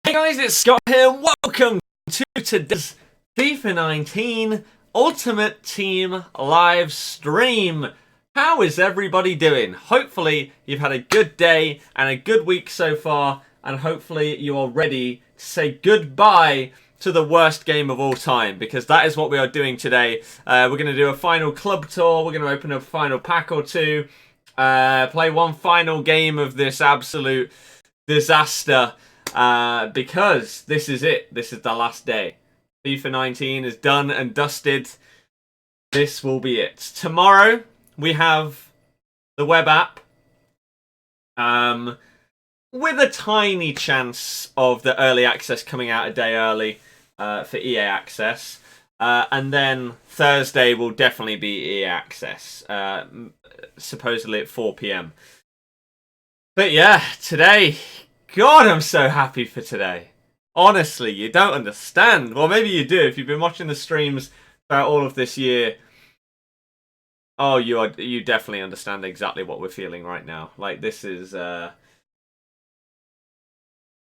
Hey guys, it's Scott here, and welcome to today's FIFA 19 Ultimate Team live stream. How is everybody doing? Hopefully you've had a good day and a good week so far, and hopefully you are ready to say goodbye to the worst game of all time, because that is what we are doing today. We're going to do a final club tour, we're going to open a final pack or two, play one final game of this absolute disaster. Because this is it. This is the last day. FIFA 19 is done and dusted. This will be it. Tomorrow we have the web app. With a tiny chance of the early access coming out a day early for EA access. And then Thursday will definitely be EA access. Supposedly at 4 PM. But yeah, today... God, I'm so happy for today. Honestly, you don't understand. Well, maybe you do if you've been watching the streams throughout all of this year. Oh, you definitely understand exactly what we're feeling right now. Like, this is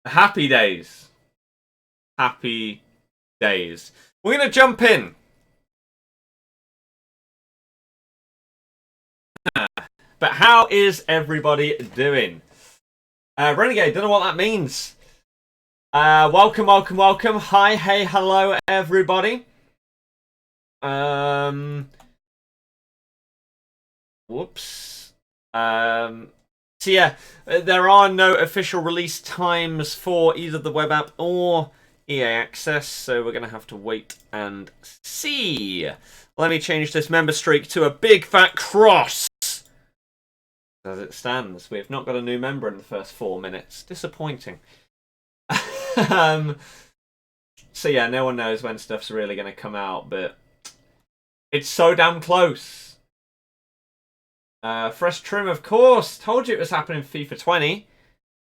happy days. Happy days. We're going to jump in. But how is everybody doing? Renegade, don't know what that means. Welcome. Hi, hey, hello, everybody. Whoops. So yeah, there are no official release times for either the web app or EA Access, so we're going to have to wait and see. Let me change this member streak to a big fat cross. As it stands, we have not got a new member in the first 4 minutes. Disappointing. So yeah, no one knows when stuff's really going to come out, but it's so damn close. Fresh trim, of course. Told you it was happening in FIFA 20.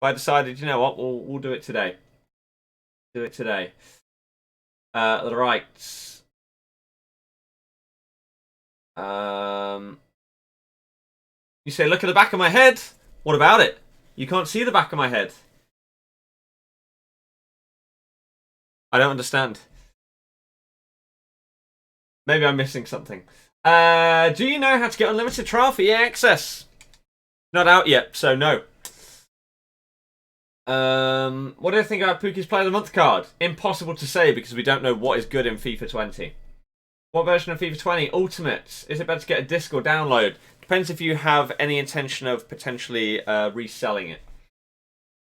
But I decided, you know what, we'll do it today. Do it today. Right. You say, look at the back of my head. What about it? You can't see the back of my head. I don't understand. Maybe I'm missing something. Do you know how to get unlimited trial for EA Access? Not out yet, so no. What do I think about Pookie's Player of the Month card? Impossible to say because we don't know what is good in FIFA 20. What version of FIFA 20? Ultimate. Is it better to get a disc or download? Depends if you have any intention of potentially reselling it.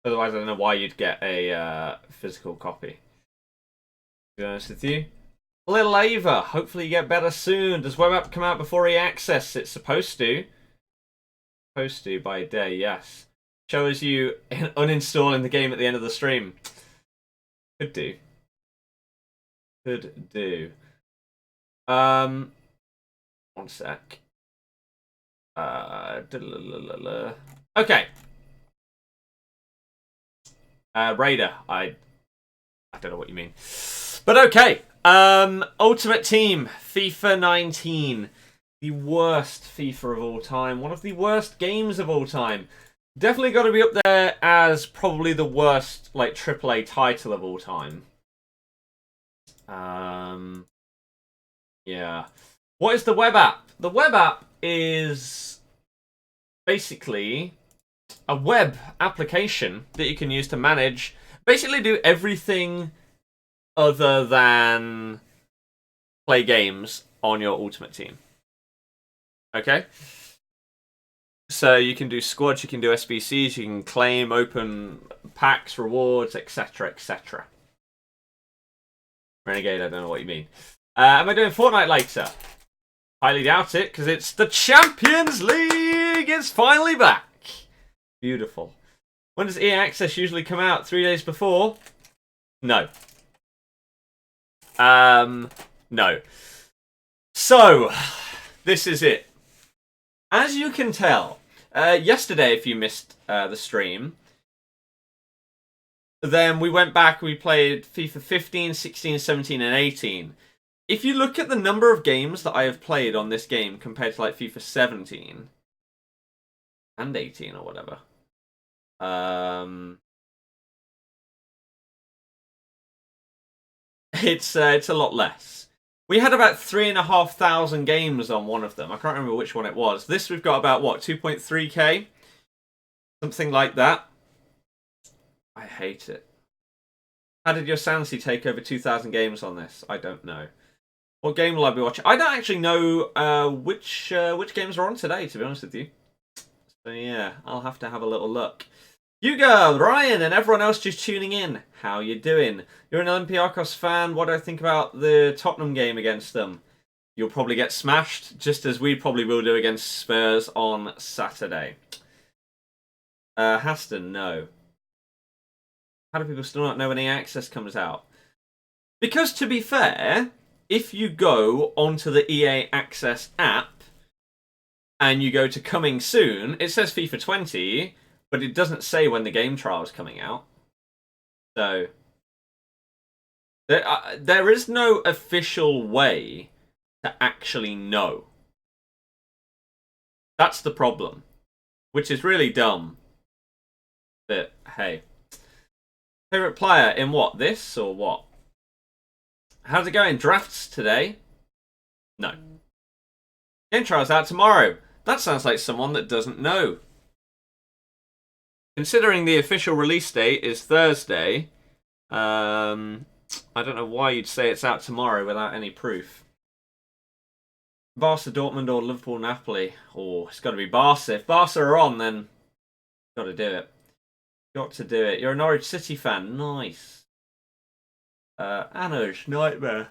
Otherwise, I don't know why you'd get a physical copy. To be honest with you. Little Ava, hopefully you get better soon. Does web app come out before EA Access? It's supposed to. Supposed to by a day, yes. Shows you uninstalling the game at the end of the stream. Could do. Could do. One sec. Okay. Raider, I don't know what you mean. But okay. Ultimate Team, FIFA 19. The worst FIFA of all time. One of the worst games of all time. Definitely got to be up there as probably the worst, like, AAA title of all time. Yeah. What is the web app? The web app is basically a web application that you can use to manage, basically do everything other than play games on your Ultimate Team. Okay? So you can do squads, you can do SBCs, you can claim, open packs, rewards, etc, etc. Renegade, I don't know what you mean. Am I doing Fortnite later? Highly doubt it, because it's the Champions League! It's finally back! Beautiful. When does EA Access usually come out? 3 days before? No. No. So, this is it. As you can tell, yesterday, if you missed the stream, then we went back, we played FIFA 15, 16, 17, and 18. If you look at the number of games that I have played on this game compared to like FIFA 17 and 18 or whatever, It's a lot less. We had about 3,500 games on one of them. I can't remember which one it was. This we've got about, what, 2.3k? Something like that. I hate it. How did your sanity take over 2,000 games on this? I don't know. What game will I be watching? I don't actually know which games are on today, to be honest with you. So yeah, I'll have to have a little look. Hugo, Ryan, and everyone else just tuning in. How you doing? You're an Olympiacos fan. What do I think about the Tottenham game against them? You'll probably get smashed, just as we probably will do against Spurs on Saturday. Haston, no. How do people still not know when EA Access comes out? Because, to be fair, if you go onto the EA Access app and you go to coming soon, it says FIFA 20, but it doesn't say when the game trial is coming out. So, there is no official way to actually know. That's the problem, which is really dumb. But, hey. Favorite player in what? This or what? How's it going? Drafts today? No. Game trials out tomorrow. That sounds like someone that doesn't know. Considering the official release date is Thursday, I don't know why you'd say it's out tomorrow without any proof. Barca, Dortmund, or Liverpool, Napoli? Oh, it's got to be Barca. If Barca are on, then got to do it. Got to do it. You're a Norwich City fan. Nice. Anuj, nightmare.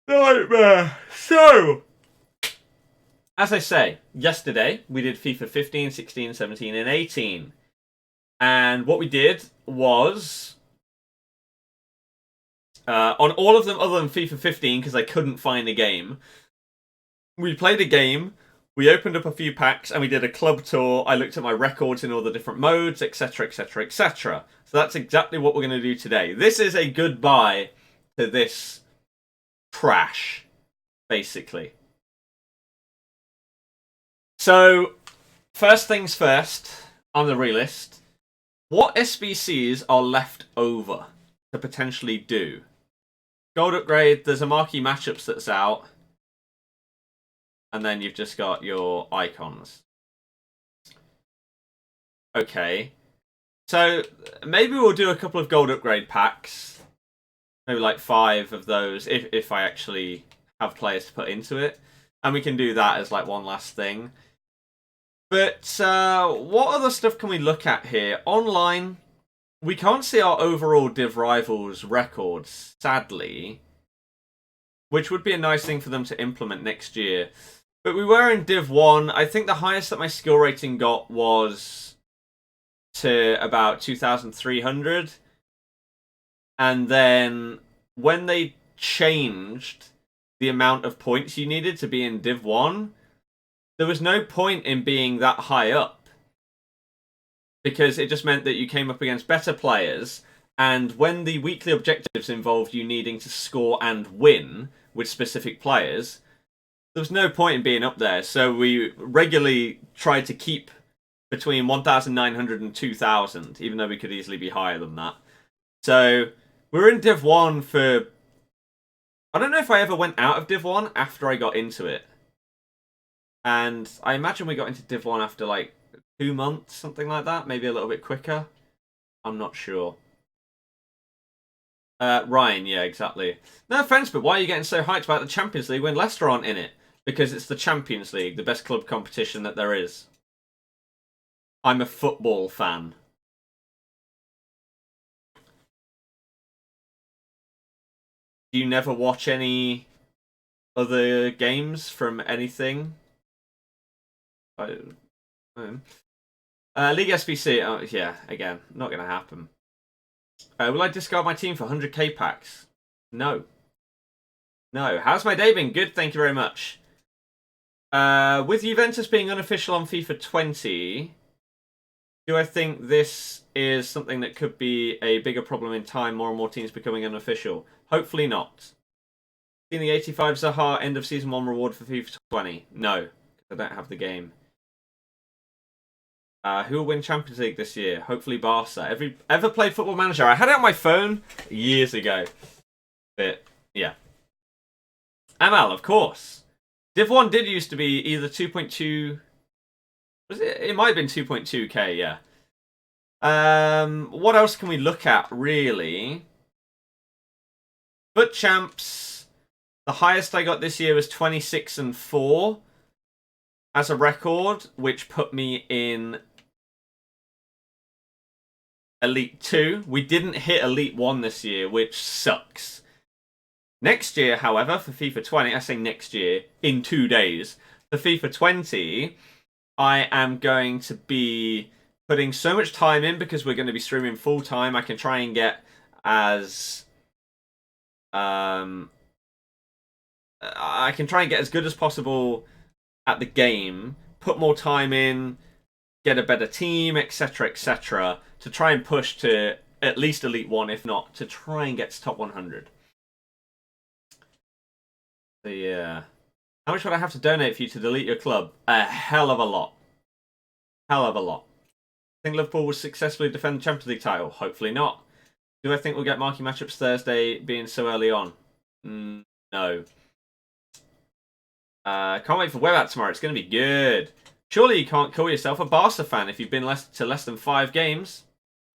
Nightmare. So, as I say, yesterday we did FIFA 15, 16, 17, and 18. And what we did was, on all of them other than FIFA 15, because I couldn't find a game, we played a game, we opened up a few packs, and we did a club tour. I looked at my records in all the different modes, etc, etc, etc. So that's exactly what we're going to do today. This is a goodbye to this trash, basically. So, first things first, on the realist, what SBCs are left over to potentially do? Gold upgrade, there's a marquee matchups that's out. And then you've just got your icons. Okay. So, maybe we'll do a couple of gold upgrade packs. Maybe like 5 of those, if I actually have players to put into it. And we can do that as like one last thing. But what other stuff can we look at here? Online, we can't see our overall Div Rivals records, sadly. Which would be a nice thing for them to implement next year. But we were in Div 1. I think the highest that my skill rating got was to about 2,300. And then when they changed the amount of points you needed to be in Div 1, there was no point in being that high up. Because it just meant that you came up against better players. And when the weekly objectives involved you needing to score and win with specific players, there was no point in being up there. So we regularly tried to keep between 1,900 and 2,000, even though we could easily be higher than that. So we were in Div 1 for... I don't know if I ever went out of Div 1 after I got into it. And I imagine we got into Div 1 after like 2 months, something like that. Maybe a little bit quicker. I'm not sure. Ryan, yeah, exactly. No offense, but why are you getting so hyped about the Champions League when Leicester aren't in it? Because it's the Champions League, the best club competition that there is. I'm a football fan. Do you never watch any other games from anything? League SBC, oh, yeah, again, not going to happen. Will I discard my team for 100k packs? No. No. How's my day been? Good, thank you very much. With Juventus being unofficial on FIFA 20, do I think this is something that could be a bigger problem in time, more and more teams becoming unofficial? Hopefully not. Seen the 85 Zaha end of season 1 reward for FIFA 20? No, I don't have the game. Who will win Champions League this year? Hopefully Barca. Ever played Football Manager? I had it on my phone years ago. But yeah. ML, of course. Div 1 did used to be either 2.2... Was it? It might have been 2.2k, yeah. What else can we look at, really? Foot champs. The highest I got this year was 26-4 as a record, which put me in Elite 2. We didn't hit Elite 1 this year, which sucks. Next year, however, for FIFA 20, I say next year, in 2 days, for FIFA 20, I am going to be putting so much time in because we're going to be streaming full time. I can try and get as good as possible at the game, put more time in, get a better team, etc., etc., to try and push to at least Elite 1, if not to try and get to top 100. So yeah. How much would I have to donate for you to delete your club? A hell of a lot. Hell of a lot. I think Liverpool will successfully defend the Champions League title. Hopefully not. Do I think we'll get marquee matchups Thursday being so early on? No. Can't wait for Web tomorrow. It's going to be good. Surely you can't call yourself a Barca fan if you've been less than 5 games.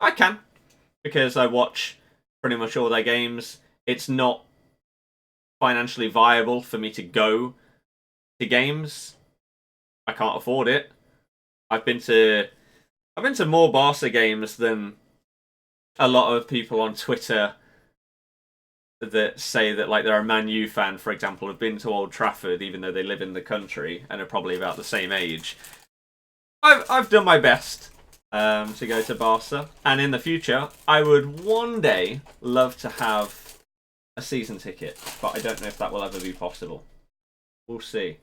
I can. Because I watch pretty much all their games. It's not financially viable for me to go to games. I can't afford it. I've been to more Barca games than a lot of people on Twitter that say that, like, they're a Man U fan, for example, have been to Old Trafford even though they live in the country and are probably about the same age. I've done my best to go to Barca, and in the future I would one day love to have a season ticket, but I don't know if that will ever be possible. We'll see.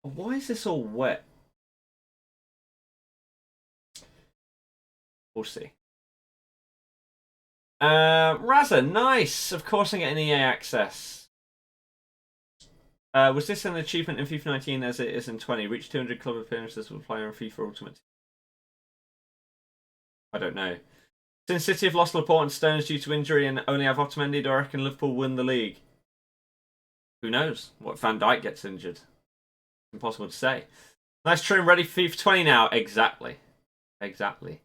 Why is this all wet? We'll see. Raza, nice. Of course I'm getting EA access. Was this an achievement in FIFA 19 as it is in 20? Reach 200 club appearances with a player in FIFA Ultimate. I don't know. Since City have lost Laporte and Stones due to injury and only have Otamendi, do I reckon Liverpool win the league? Who knows? What if Van Dijk gets injured? Impossible to say. Nice trim, ready for FIFA 20 now. Exactly. Exactly.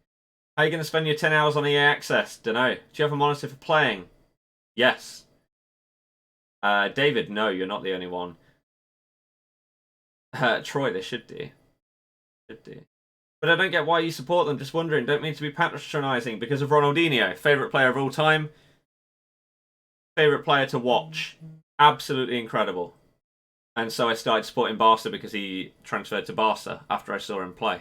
How are you going to spend your 10 hours on EA Access? Dunno. Do you have a monitor for playing? Yes. David, no, you're not the only one. Troy, they should do. Should do. But I don't get why you support them. Just wondering. Don't mean to be patronising because of Ronaldinho. Favourite player of all time. Favourite player to watch. Absolutely incredible. And so I started supporting Barca because he transferred to Barca after I saw him play.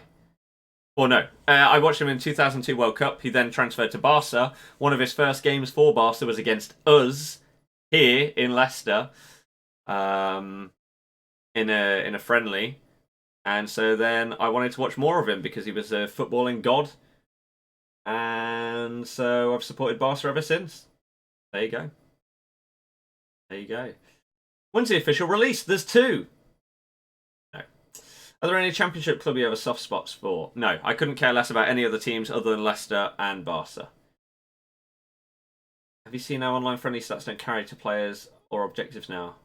Well, no. I watched him in 2002 World Cup. He then transferred to Barca. One of his first games for Barca was against us here in Leicester, in a friendly. And so then I wanted to watch more of him because he was a footballing god. And so I've supported Barca ever since. There you go. There you go. When's the official release? There's 2. No. Are there any championship club you have a soft spots for? No. I couldn't care less about any other teams other than Leicester and Barca. Have you seen how online friendly stats don't carry to players or objectives now?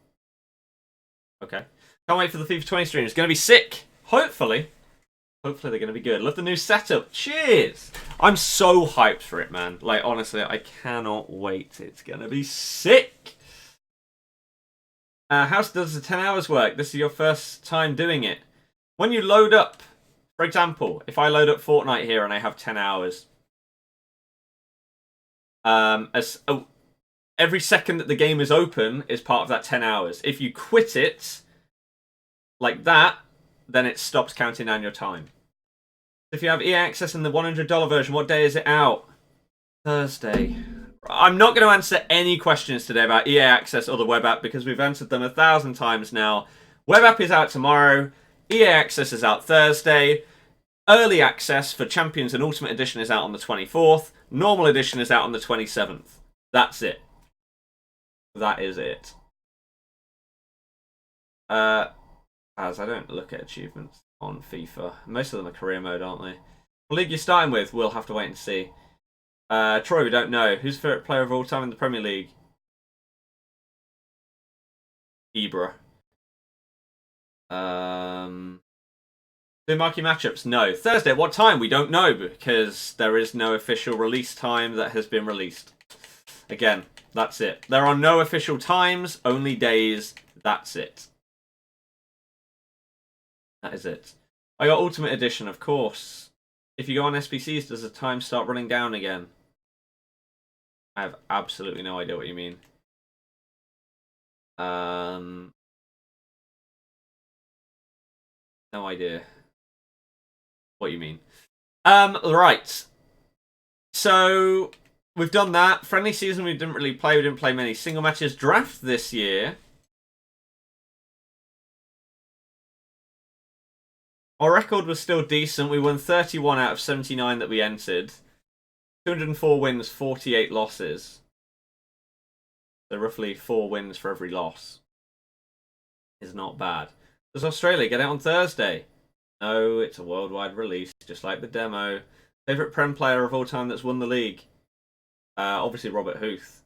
Okay. Can't wait for the FIFA 20 stream. It's going to be sick. Hopefully. Hopefully they're going to be good. Love the new setup. Cheers. I'm so hyped for it, man. Like, honestly, I cannot wait. It's going to be sick. How does the 10 hours work? This is your first time doing it. When you load up, for example, if I load up Fortnite here and I have 10 hours, every second that the game is open is part of that 10 hours. If you quit it like that, then it stops counting down your time. If you have EA Access in the $100 version, what day is it out? Thursday. I'm not going to answer any questions today about EA Access or the web app because we've answered them 1,000 times now. Web app is out tomorrow. EA Access is out Thursday. Early access for Champions and Ultimate Edition is out on the 24th. Normal Edition is out on the 27th. That's it. That is it. As I don't look at achievements on FIFA. Most of them are career mode, aren't they? The league you're starting with, we'll have to wait and see. Troy, we don't know. Who's your favourite player of all time in the Premier League? Ibra. Do marquee matchups? No. Thursday, at what time? We don't know because there is no official release time that has been released. Again, that's it. There are no official times, only days. That's it. That is it. I got Ultimate Edition, of course. If you go on SBCs, does the time start running down again? I have absolutely no idea what you mean. No idea what you mean. Right. So we've done that. Friendly season we didn't really play. We didn't play many single matches. Draft this year. Our record was still decent. We won 31 out of 79 that we entered. 204 wins, 48 losses. So roughly 4 wins for every loss. Is not bad. Does Australia get out on Thursday? No, it's a worldwide release, just like the demo. Favourite Prem player of all time that's won the league? Obviously Robert Huth.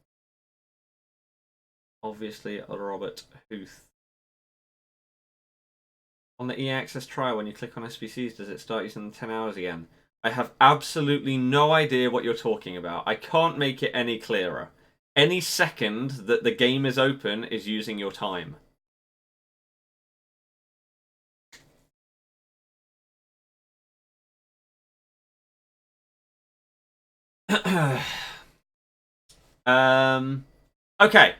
Obviously Robert Huth. On the EA Access trial, when you click on SBCs, does it start using 10 hours again? I have absolutely no idea what you're talking about. I can't make it any clearer. Any second that the game is open is using your time. Okay.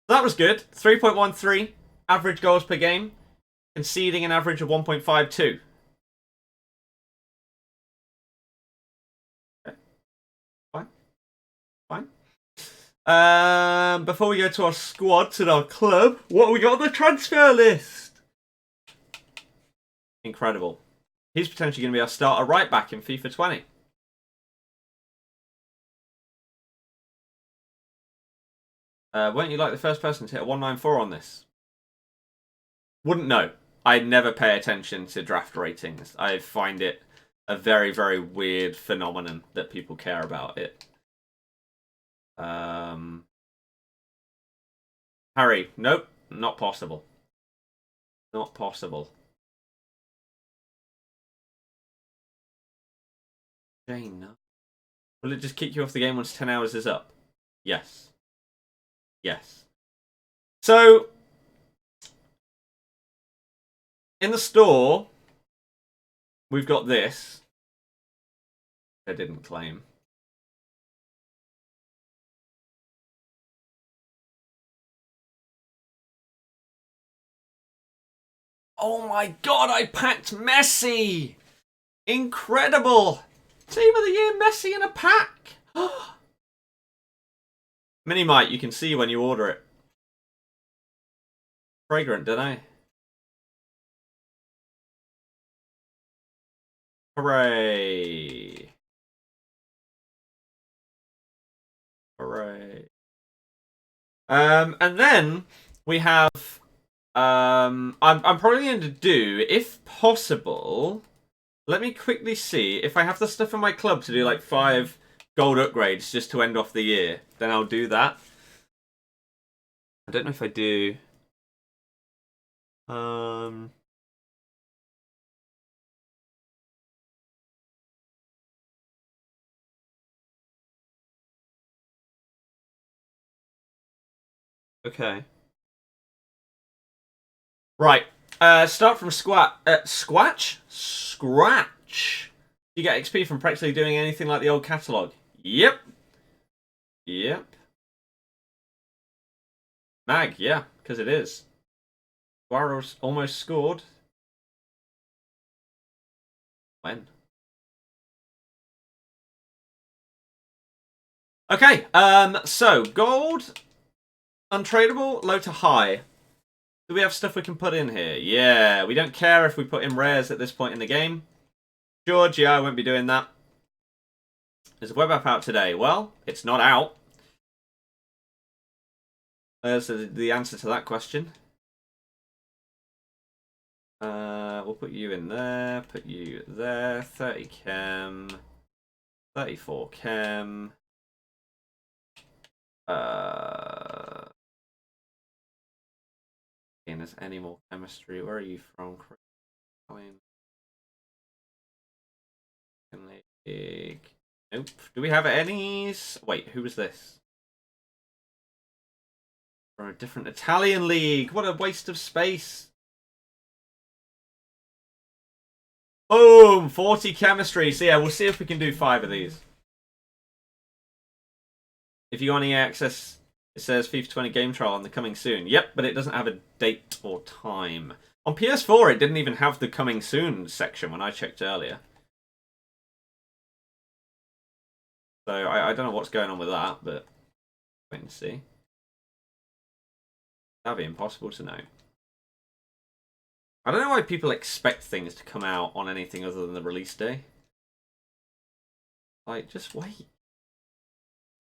That was good. 3.13 average goals per game. Conceding an average of 1.52. Okay. Fine. Before we go to our squads and our club, what have we got on the transfer list? Incredible. He's potentially going to be our starter right back in FIFA 20. Weren't you like the first person to hit a 194 on this? Wouldn't know. I never pay attention to draft ratings. I find it a very, very weird phenomenon that people care about it. Harry, nope, not possible. Not possible. Jane, no. Will it just kick you off the game once 10 hours is up? Yes. Yes. So, in the store, we've got this. I didn't claim. Oh my god, I packed Messi! Incredible! Team of the Year Messi in a pack! Mini Mite, you can see when you order it. Fragrant, don't I? Hooray! Hooray! And then we have. I'm probably going to do, if possible. Let me quickly see if I have the stuff in my club to do like 5 gold upgrades just to end off the year. Then I'll do that. I don't know if I do. Okay. Right. Start from Scratch. You get XP from practically doing anything like the old catalogue. Yep. Yep. Mag, yeah, because it is. Guaro's almost scored. When? Okay, so gold, untradeable, low to high. Do we have stuff we can put in here? Yeah, we don't care if we put in rares at this point in the game. George, yeah, I won't be doing that. Is the web app out today? Well, it's not out. There's the answer to that question. We'll put you in there, put you there, 30 chem, 34 chem. there's any more chemistry. Where are you from? League. Nope. Do we have any? Wait, who was this? From a different Italian league. What a waste of space. Boom! 40 chemistry. So yeah, we'll see if we can do 5 of these. If you want any access, it says FIFA 20 game trial on the coming soon. Yep, but it doesn't have a date or time. On PS4, it didn't even have the coming soon section when I checked earlier. So I don't know what's going on with that, but wait and see. That'd be impossible to know. I don't know why people expect things to come out on anything other than the release day. Like, just wait.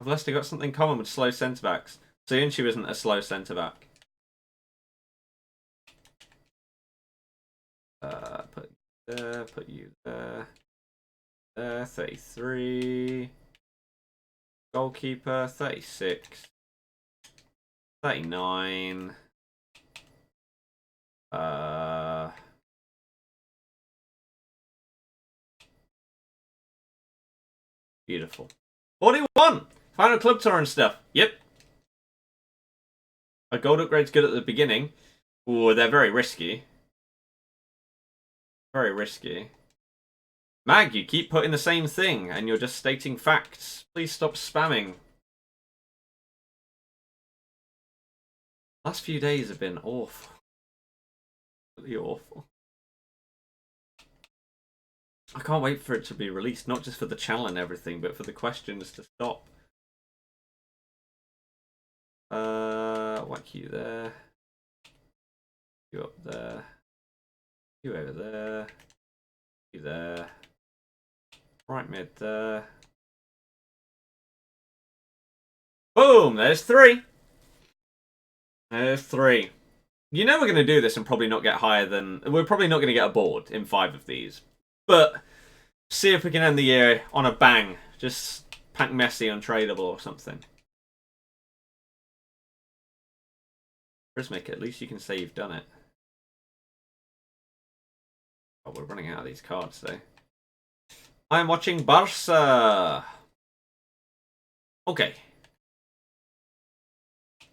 I've Leicester got something common with slow centre-backs. Soyuncu isn't a slow centre-back. Put you there, put you there. There, 33. Goalkeeper, 36. 39. Beautiful. 41! Final club tour and stuff. Yep. A gold upgrade's good at the beginning. Ooh, they're very risky. Very risky. Mag, you keep putting the same thing, and you're just stating facts. Please stop spamming. Last few days have been awful. Really awful. I can't wait for it to be released, not just for the channel and everything, but for the questions to stop. Whack you there. You up there. You over there. You there. Right mid there. Boom! There's 3. There's 3. You know we're going to do this and probably not get higher than... We're probably not going to get a board in 5 of these. But see if we can end the year on a bang. Just pack Messi untradeable or something. Prismic, at least you can say you've done it. Oh, we're running out of these cards though. I'm watching Barca. Okay.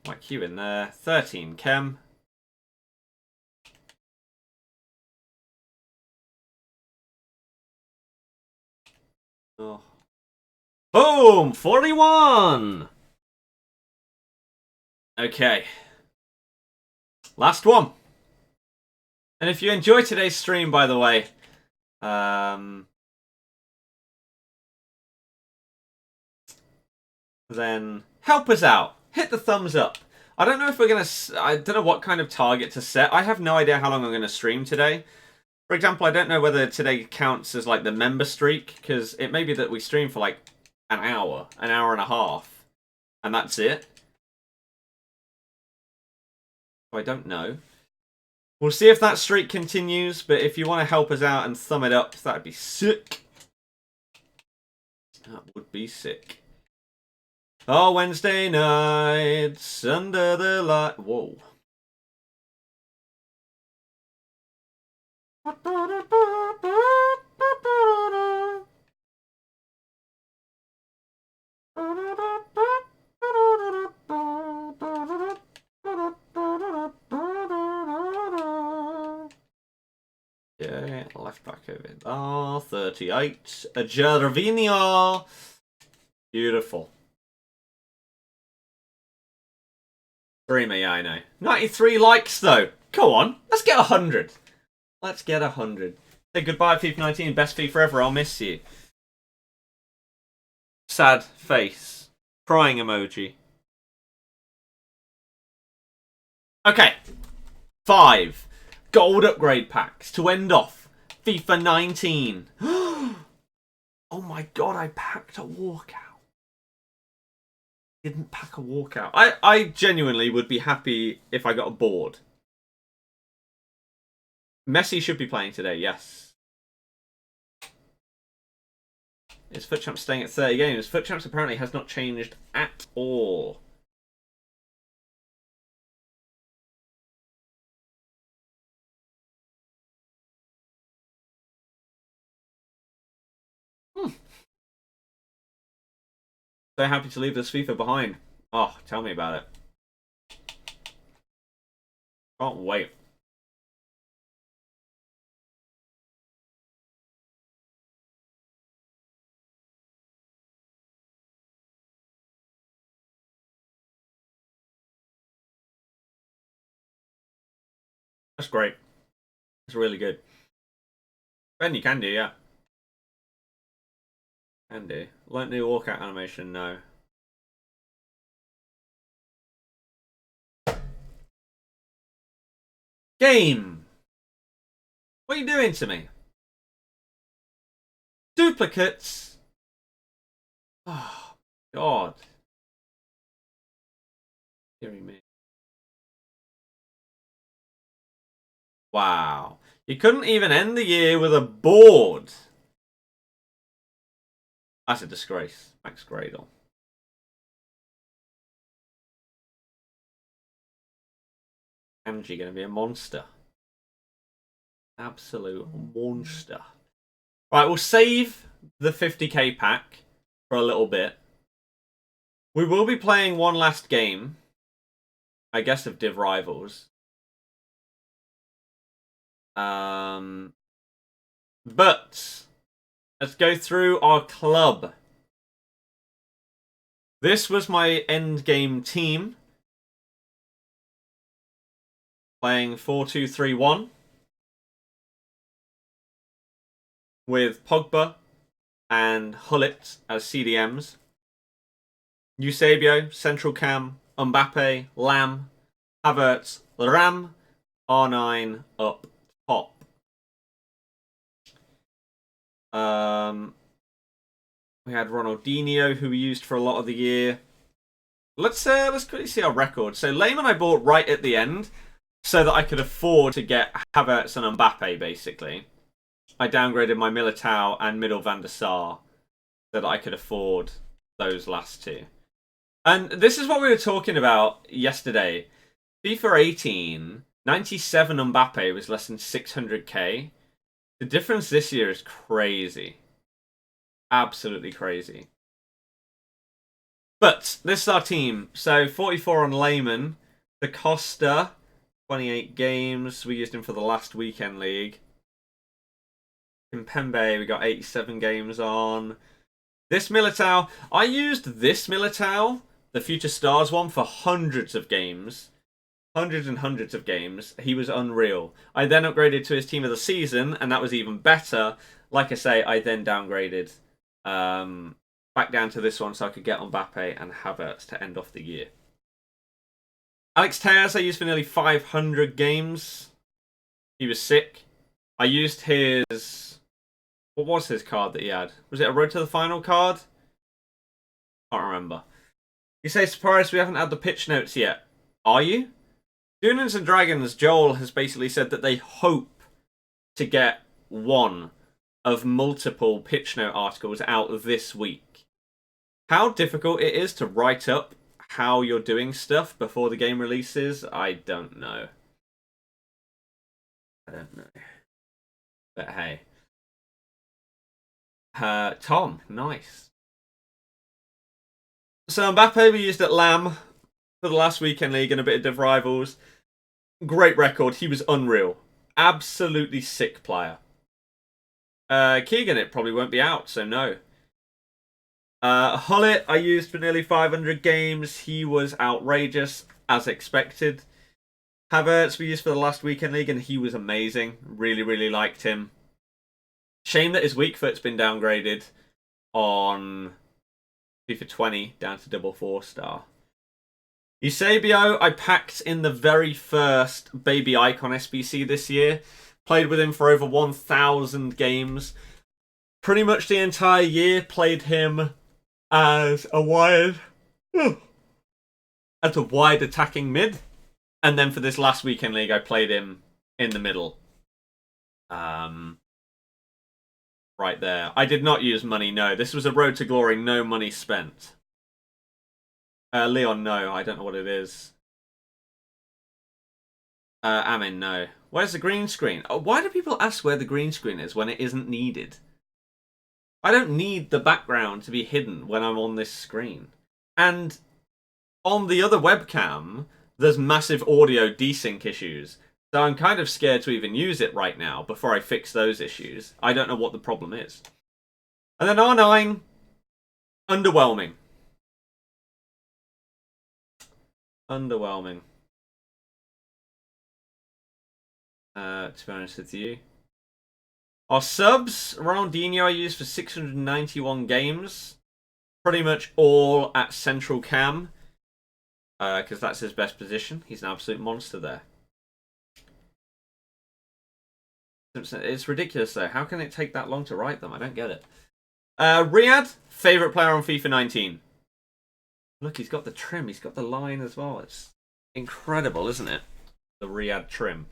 Whack you in there. 13 chem. Oh. Boom! 41! Okay. Last one. And if you enjoyed today's stream, by the way, then help us out. Hit the thumbs up. I don't know if we're going to... I don't know what kind of target to set. I have no idea how long I'm going to stream today. For example, I don't know whether today counts as like the member streak, because it may be that we stream for like an hour and a half, and that's it. So I don't know. We'll see if that streak continues, but if you want to help us out and thumb it up, that'd be sick. That would be sick. Oh, Wednesday nights under the light. Whoa. Yeah, left back over there. Oh, 38. A Gervinho. Beautiful. Streamer, yeah, I know. 93 likes, though. Come on, let's get 100. Let's get 100. Say goodbye, FIFA 19. Best FIFA ever. I'll miss you. Sad face. Crying emoji. Okay. 5 gold upgrade packs to end off FIFA 19. Oh my god, I packed a walkout. Didn't pack a walkout. I genuinely would be happy if I got a board. Messi should be playing today, yes. Is FUT staying at 30 games? FUT apparently has not changed at all. So happy to leave this FIFA behind. Oh, tell me about it. Can't wait. That's great. It's really good. Ben, you can do, yeah. Can do. Learnt new walkout animation, no. Game! What are you doing to me? Duplicates! Oh, God. Hearing me. Wow. You couldn't even end the year with a board. That's a disgrace. Max Gradle. Angie going to be a monster. Absolute monster. Right, we'll save the 50k pack for a little bit. We will be playing one last game, I guess, of Div Rivals. But let's go through our club. This was my Endgame team. Playing 4-2-3-1. With Pogba and Hullet as CDMs. Eusebio, Central Cam, Mbappe, Lam, Havertz, Ram, R9 up top. We had Ronaldinho, who we used for a lot of the year. Let's quickly see our record. So Lehman I bought right at the end, so that I could afford to get Havertz and Mbappe, basically. I downgraded my Militao and Middle Van der Sar, so that I could afford those last two. And this is what we were talking about yesterday. FIFA 18, 97 Mbappe was less than 600k. The difference this year is crazy. Absolutely crazy. But this is our team. So 44 on Layman. The Costa, 28 games. We used him for the last weekend league. In Pembe, we got 87 games on. This Militao, I used this Militao, the Future Stars one, for hundreds of games. Hundreds and hundreds of games. He was unreal. I then upgraded to his team of the season, and that was even better. Like I say, I then downgraded back down to this one so I could get Mbappe and Havertz to end off the year. Alex Teres I used for nearly 500 games. He was sick. I used his... What was his card that he had? Was it a Road to the Final card? Can't remember. You say, surprised we haven't had the pitch notes yet. Are you? Dungeons and Dragons, Joel has basically said that they hope to get one of multiple pitch note articles out this week. How difficult it is to write up how you're doing stuff before the game releases, I don't know. I don't know. But hey. Tom, nice. So Mbappe we used at Lam for the last weekend league and a bit of Div Rivals. Great record. He was unreal. Absolutely sick player. Keegan, it probably won't be out, so no. Hullet, I used for nearly 500 games. He was outrageous, as expected. Havertz, we used for the last weekend league, and he was amazing. Really, really liked him. Shame that his weak foot's been downgraded on FIFA 20 down to double 4-star. Eusebio, I packed in the very first Baby Icon SBC this year. Played with him for over 1,000 games. Pretty much the entire year played him as a wide attacking mid. And then for this last weekend league, I played him in the middle. Right there. I did not use money, no. This was a Road to Glory, no money spent. Leon, no. I don't know what it is. Amin, no. Where's the green screen? Oh, why do people ask where the green screen is when it isn't needed? I don't need the background to be hidden when I'm on this screen. And on the other webcam, there's massive audio desync issues. So I'm kind of scared to even use it right now before I fix those issues. I don't know what the problem is. And then R9, underwhelming. Underwhelming. To be honest with you. Our subs, Ronaldinho I used for 691 games. Pretty much all at central cam. Because that's his best position. He's an absolute monster there. It's ridiculous though. How can it take that long to write them? I don't get it. Riyadh, favourite player on FIFA 19. Look, he's got the trim. He's got the line as well. It's incredible, isn't it? The Riyadh trim.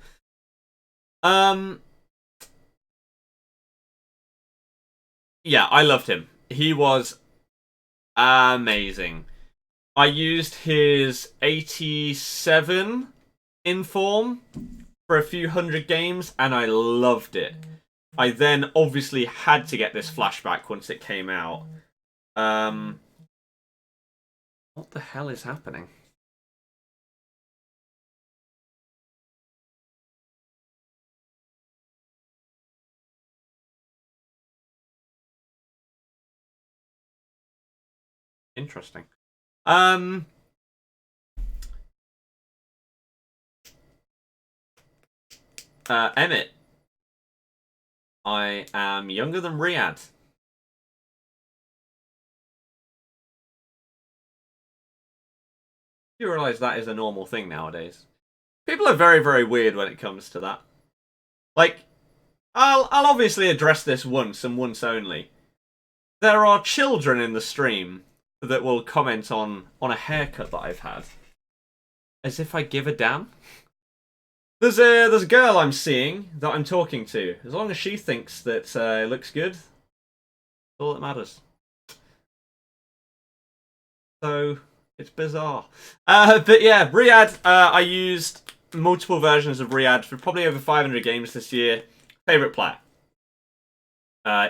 Yeah, I loved him. He was amazing. I used his 87 inform for a few hundred games, and I loved it. I then obviously had to get this flashback once it came out. What the hell is happening? Interesting. Emmett. I am younger than Riyadh. You realise that is a normal thing nowadays. People are very, very weird when it comes to that. Like, I'll obviously address this once and once only. There are children in the stream that will comment on a haircut that I've had. As if I give a damn. There's a girl I'm seeing that I'm talking to. As long as she thinks that it looks good, that's all that matters. So it's bizarre. But yeah, Riyadh. I used multiple versions of Riyadh for probably over 500 games this year. Favorite player.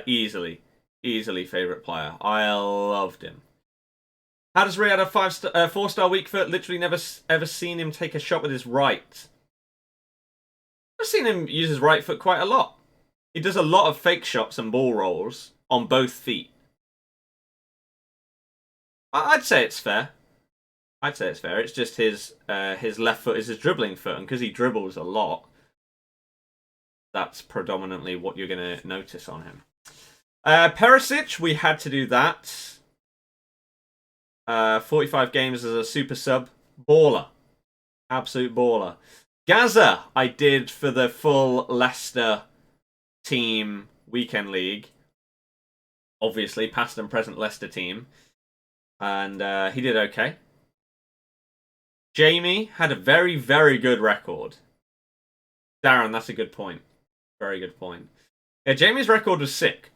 Easily favorite player. I loved him. How does Riyadh have 4-star weak foot? Literally never ever seen him take a shot with his right. I've seen him use his right foot quite a lot. He does a lot of fake shots and ball rolls on both feet. I'd say it's fair. It's just his left foot is his dribbling foot, and because he dribbles a lot, that's predominantly what you're going to notice on him. Perisic, we had to do that. 45 games as a super sub. Baller. Absolute baller. Gaza, I did for the full Leicester team weekend league. Obviously, past and present Leicester team. And he did okay. Jamie had a very, very good record. Darren, that's a good point. Very good point. Yeah, Jamie's record was sick.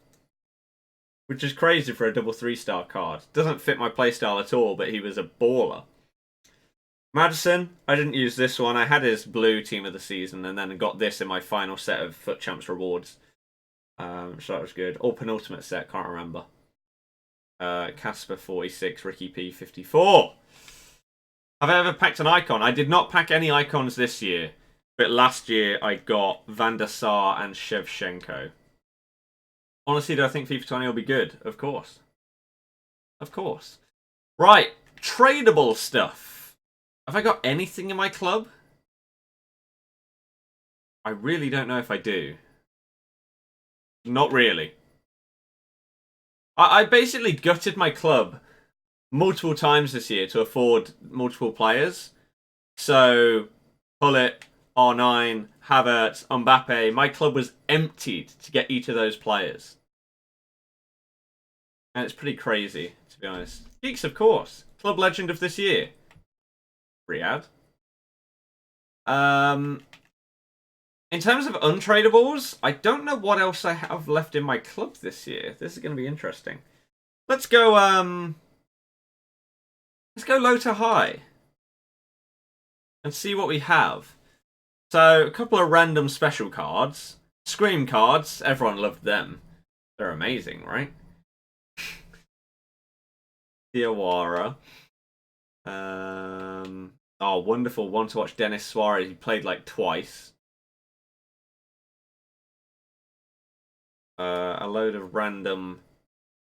Which is crazy for a double 3-star card. Doesn't fit my playstyle at all, but he was a baller. Madison, I didn't use this one. I had his blue team of the season and then got this in my final set of Foot Champs rewards. So that was good. Or penultimate set, can't remember. Casper 46, Ricky P 54. Have I ever packed an icon? I did not pack any icons this year. But last year I got Van der Sar and Shevchenko. Honestly, do I think FIFA 20 will be good? Of course. Of course. Right, tradable stuff. Have I got anything in my club? I really don't know if I do. Not really. I basically gutted my club multiple times this year to afford multiple players. So, Pullet, R9, Havertz, Mbappe. My club was emptied to get each of those players. And it's pretty crazy, to be honest. Geeks, of course. Club legend of this year. Riyadh. In terms of untradeables, I don't know what else I have left in my club this year. This is going to be interesting. Let's go low to high. And see what we have. So, a couple of random special cards. Scream cards. Everyone loved them. They're amazing, right? Diawara. Oh, wonderful one to watch Dennis Suarez. He played like twice. A load of random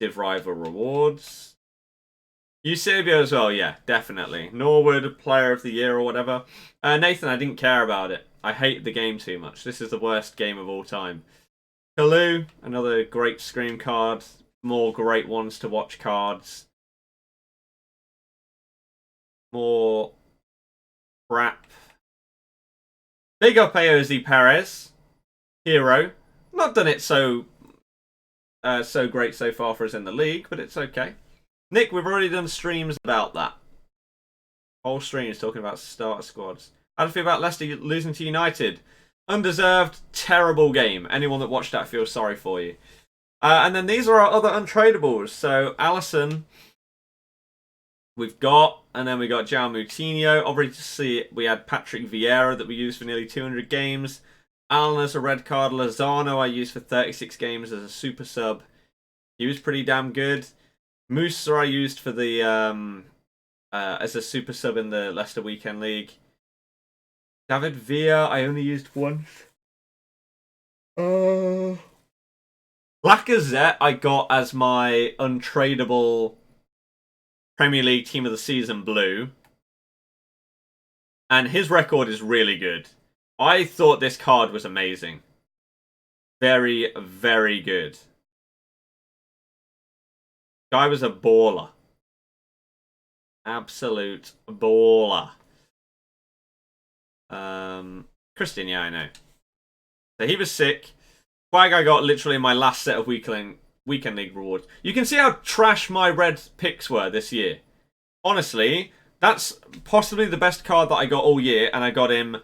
Div Rival rewards. Eusebio as well, yeah, definitely. Norwood, Player of the Year or whatever. Nathan, I didn't care about it. I hate the game too much. This is the worst game of all time. Kalu, another great Scream card. More great ones to watch cards. More crap. Big up AOZ Perez. Hero. Not done it so great so far for us in the league, but it's okay. Nick, we've already done streams about that. Whole streams talking about starter squads. How do you feel about Leicester losing to United? Undeserved, terrible game. Anyone that watched that feels sorry for you. And then these are our other untradeables. So Allison, we've got, and then we got João Moutinho. Obviously, we had Patrick Vieira that we used for nearly 200 games. Alan as a red card. Lozano I used for 36 games as a super sub. He was pretty damn good. Musa I used for the as a super sub in the Leicester Weekend League. David Villa I only used once. Lacazette I got as my untradeable Premier League Team of the Season blue. And his record is really good. I thought this card was amazing. Very, very good. Guy was a baller. Absolute baller. Christian, yeah, I know. So he was sick. Quag I got literally in my last set of Weekend League rewards. You can see how trash my red picks were this year. Honestly, that's possibly the best card that I got all year, and I got him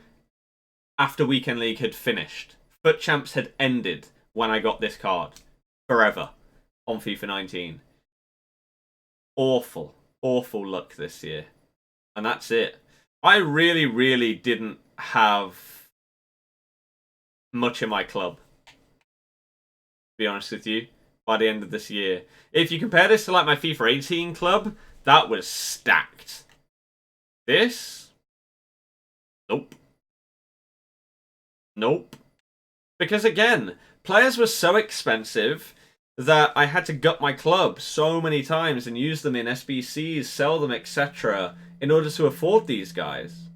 after Weekend League had finished. Foot Champs had ended when I got this card. Forever. On FIFA 19. Awful, awful luck this year. And that's it. I really, really didn't have much in my club, to be honest with you, by the end of this year. If you compare this to like my FIFA 18 club, that was stacked. This? Nope. Nope. Because again, players were so expensive that I had to gut my club so many times and use them in SBCs, sell them, etc. in order to afford these guys.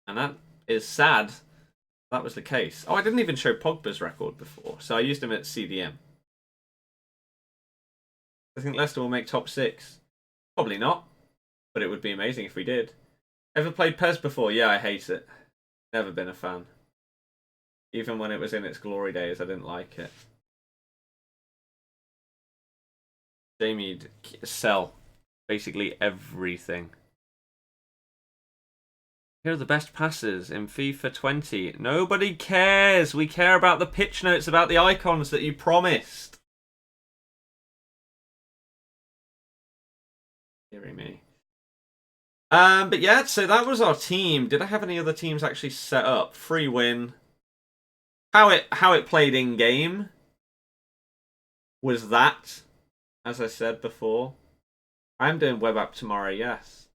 And that is sad. That was the case. Oh, I didn't even show Pogba's record before, so I used him at CDM. I think Leicester will make top 6. Probably not, but it would be amazing if we did. Ever played PES before? Yeah, I hate it. Never been a fan. Even when it was in its glory days, I didn't like it. Jamie'd sell basically everything. Here are the best passes in FIFA 20. Nobody cares. We care about the pitch notes, about the icons that you promised. Hearing me. But yeah, so that was our team. Did I have any other teams actually set up? Free win. How it played in game was that, as I said before. I'm doing web app tomorrow, yes.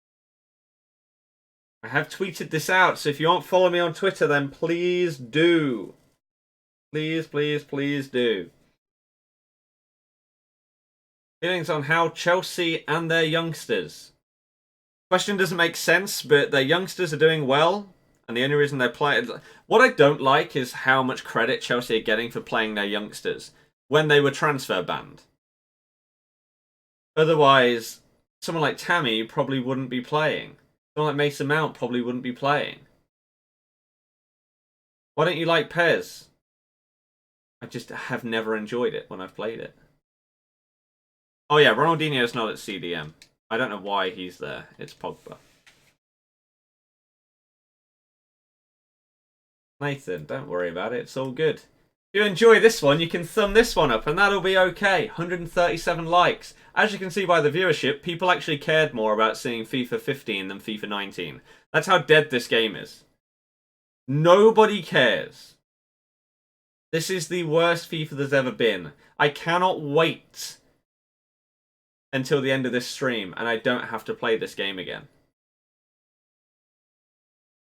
I have tweeted this out, so if you aren't following me on Twitter, then please do. Please, please, please do. Feelings on how Chelsea and their youngsters. Question doesn't make sense, but their youngsters are doing well. And the only reason they're playing... What I don't like is how much credit Chelsea are getting for playing their youngsters when they were transfer banned. Otherwise, someone like Tammy probably wouldn't be playing. Someone like Mason Mount probably wouldn't be playing. Why don't you like PES? I just have never enjoyed it when I've played it. Oh yeah, Ronaldinho's not at CDM. I don't know why he's there. It's Pogba. Nathan, don't worry about it. It's all good. If you enjoy this one, you can thumb this one up and that'll be okay. 137 likes. As you can see by the viewership, people actually cared more about seeing FIFA 15 than FIFA 19. That's how dead this game is. Nobody cares. This is the worst FIFA there's ever been. I cannot wait until the end of this stream, and I don't have to play this game again.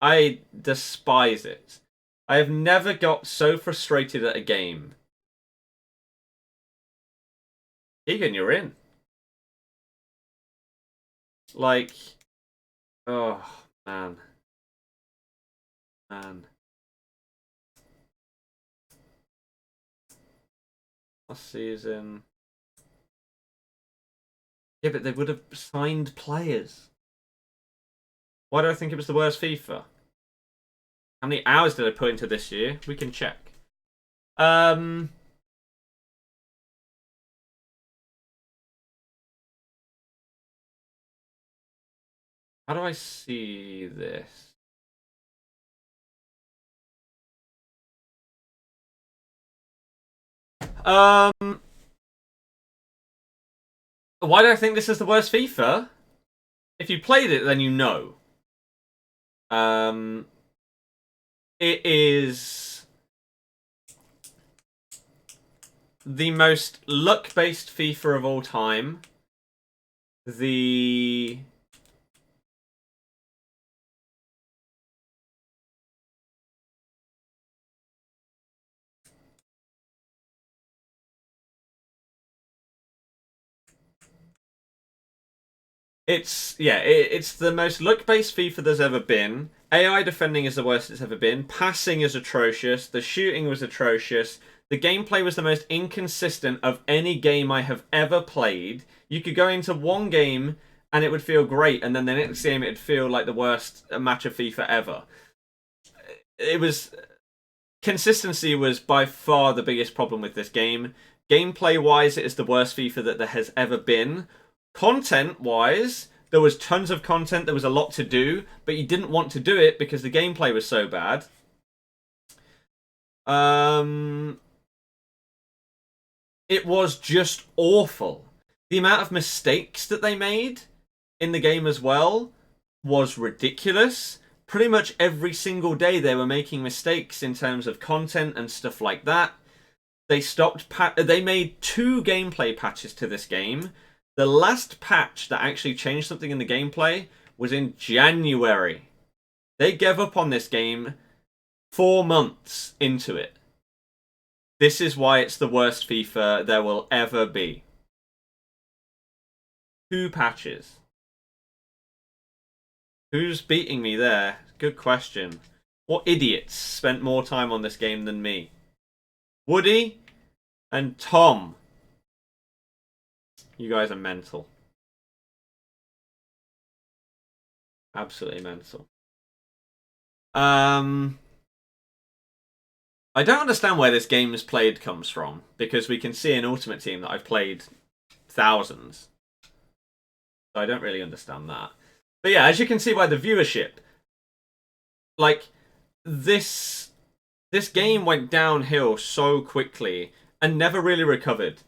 I despise it. I have never got so frustrated at a game. Egan, you're in. Like, oh, man. Man. Last season. Yeah, but they would have signed players. Why do I think it was the worst FIFA? How many hours did I put into this year? We can check. How do I see this? Why do I think this is the worst FIFA? If you played it, then you know. It is the most luck-based FIFA of all time. It's the most luck-based FIFA there's ever been. AI defending is the worst it's ever been. Passing is atrocious. The shooting was atrocious. The gameplay was the most inconsistent of any game I have ever played. You could go into one game and it would feel great, and then the next game it'd feel like the worst match of FIFA ever. It was... Consistency was by far the biggest problem with this game. Gameplay-wise, it is the worst FIFA that there has ever been. Content-wise, there was tons of content, there was a lot to do, but you didn't want to do it because the gameplay was so bad. It was just awful. The amount of mistakes that they made in the game as well was ridiculous. Pretty much every single day they were making mistakes in terms of content and stuff like that. They made 2 gameplay patches to this game. The last patch that actually changed something in the gameplay was in January. They gave up on this game 4 months into it. This is why it's the worst FIFA there will ever be. 2 patches. Who's beating me there? Good question. What idiots spent more time on this game than me? Woody and Tom. You guys are mental. Absolutely mental. I don't understand where this game is played comes from, because we can see an Ultimate Team that I've played thousands. So I don't really understand that. But yeah, as you can see by the viewership, like, this game went downhill so quickly and never really recovered.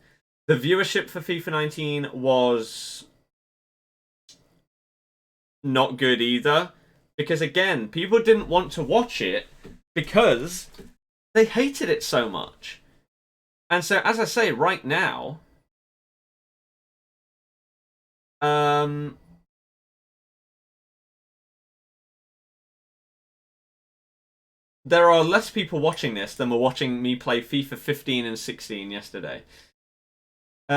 The viewership for FIFA 19 was not good either, because again, people didn't want to watch it because they hated it so much. And so, as I say, right now, there are less people watching this than were watching me play FIFA 15 and 16 yesterday.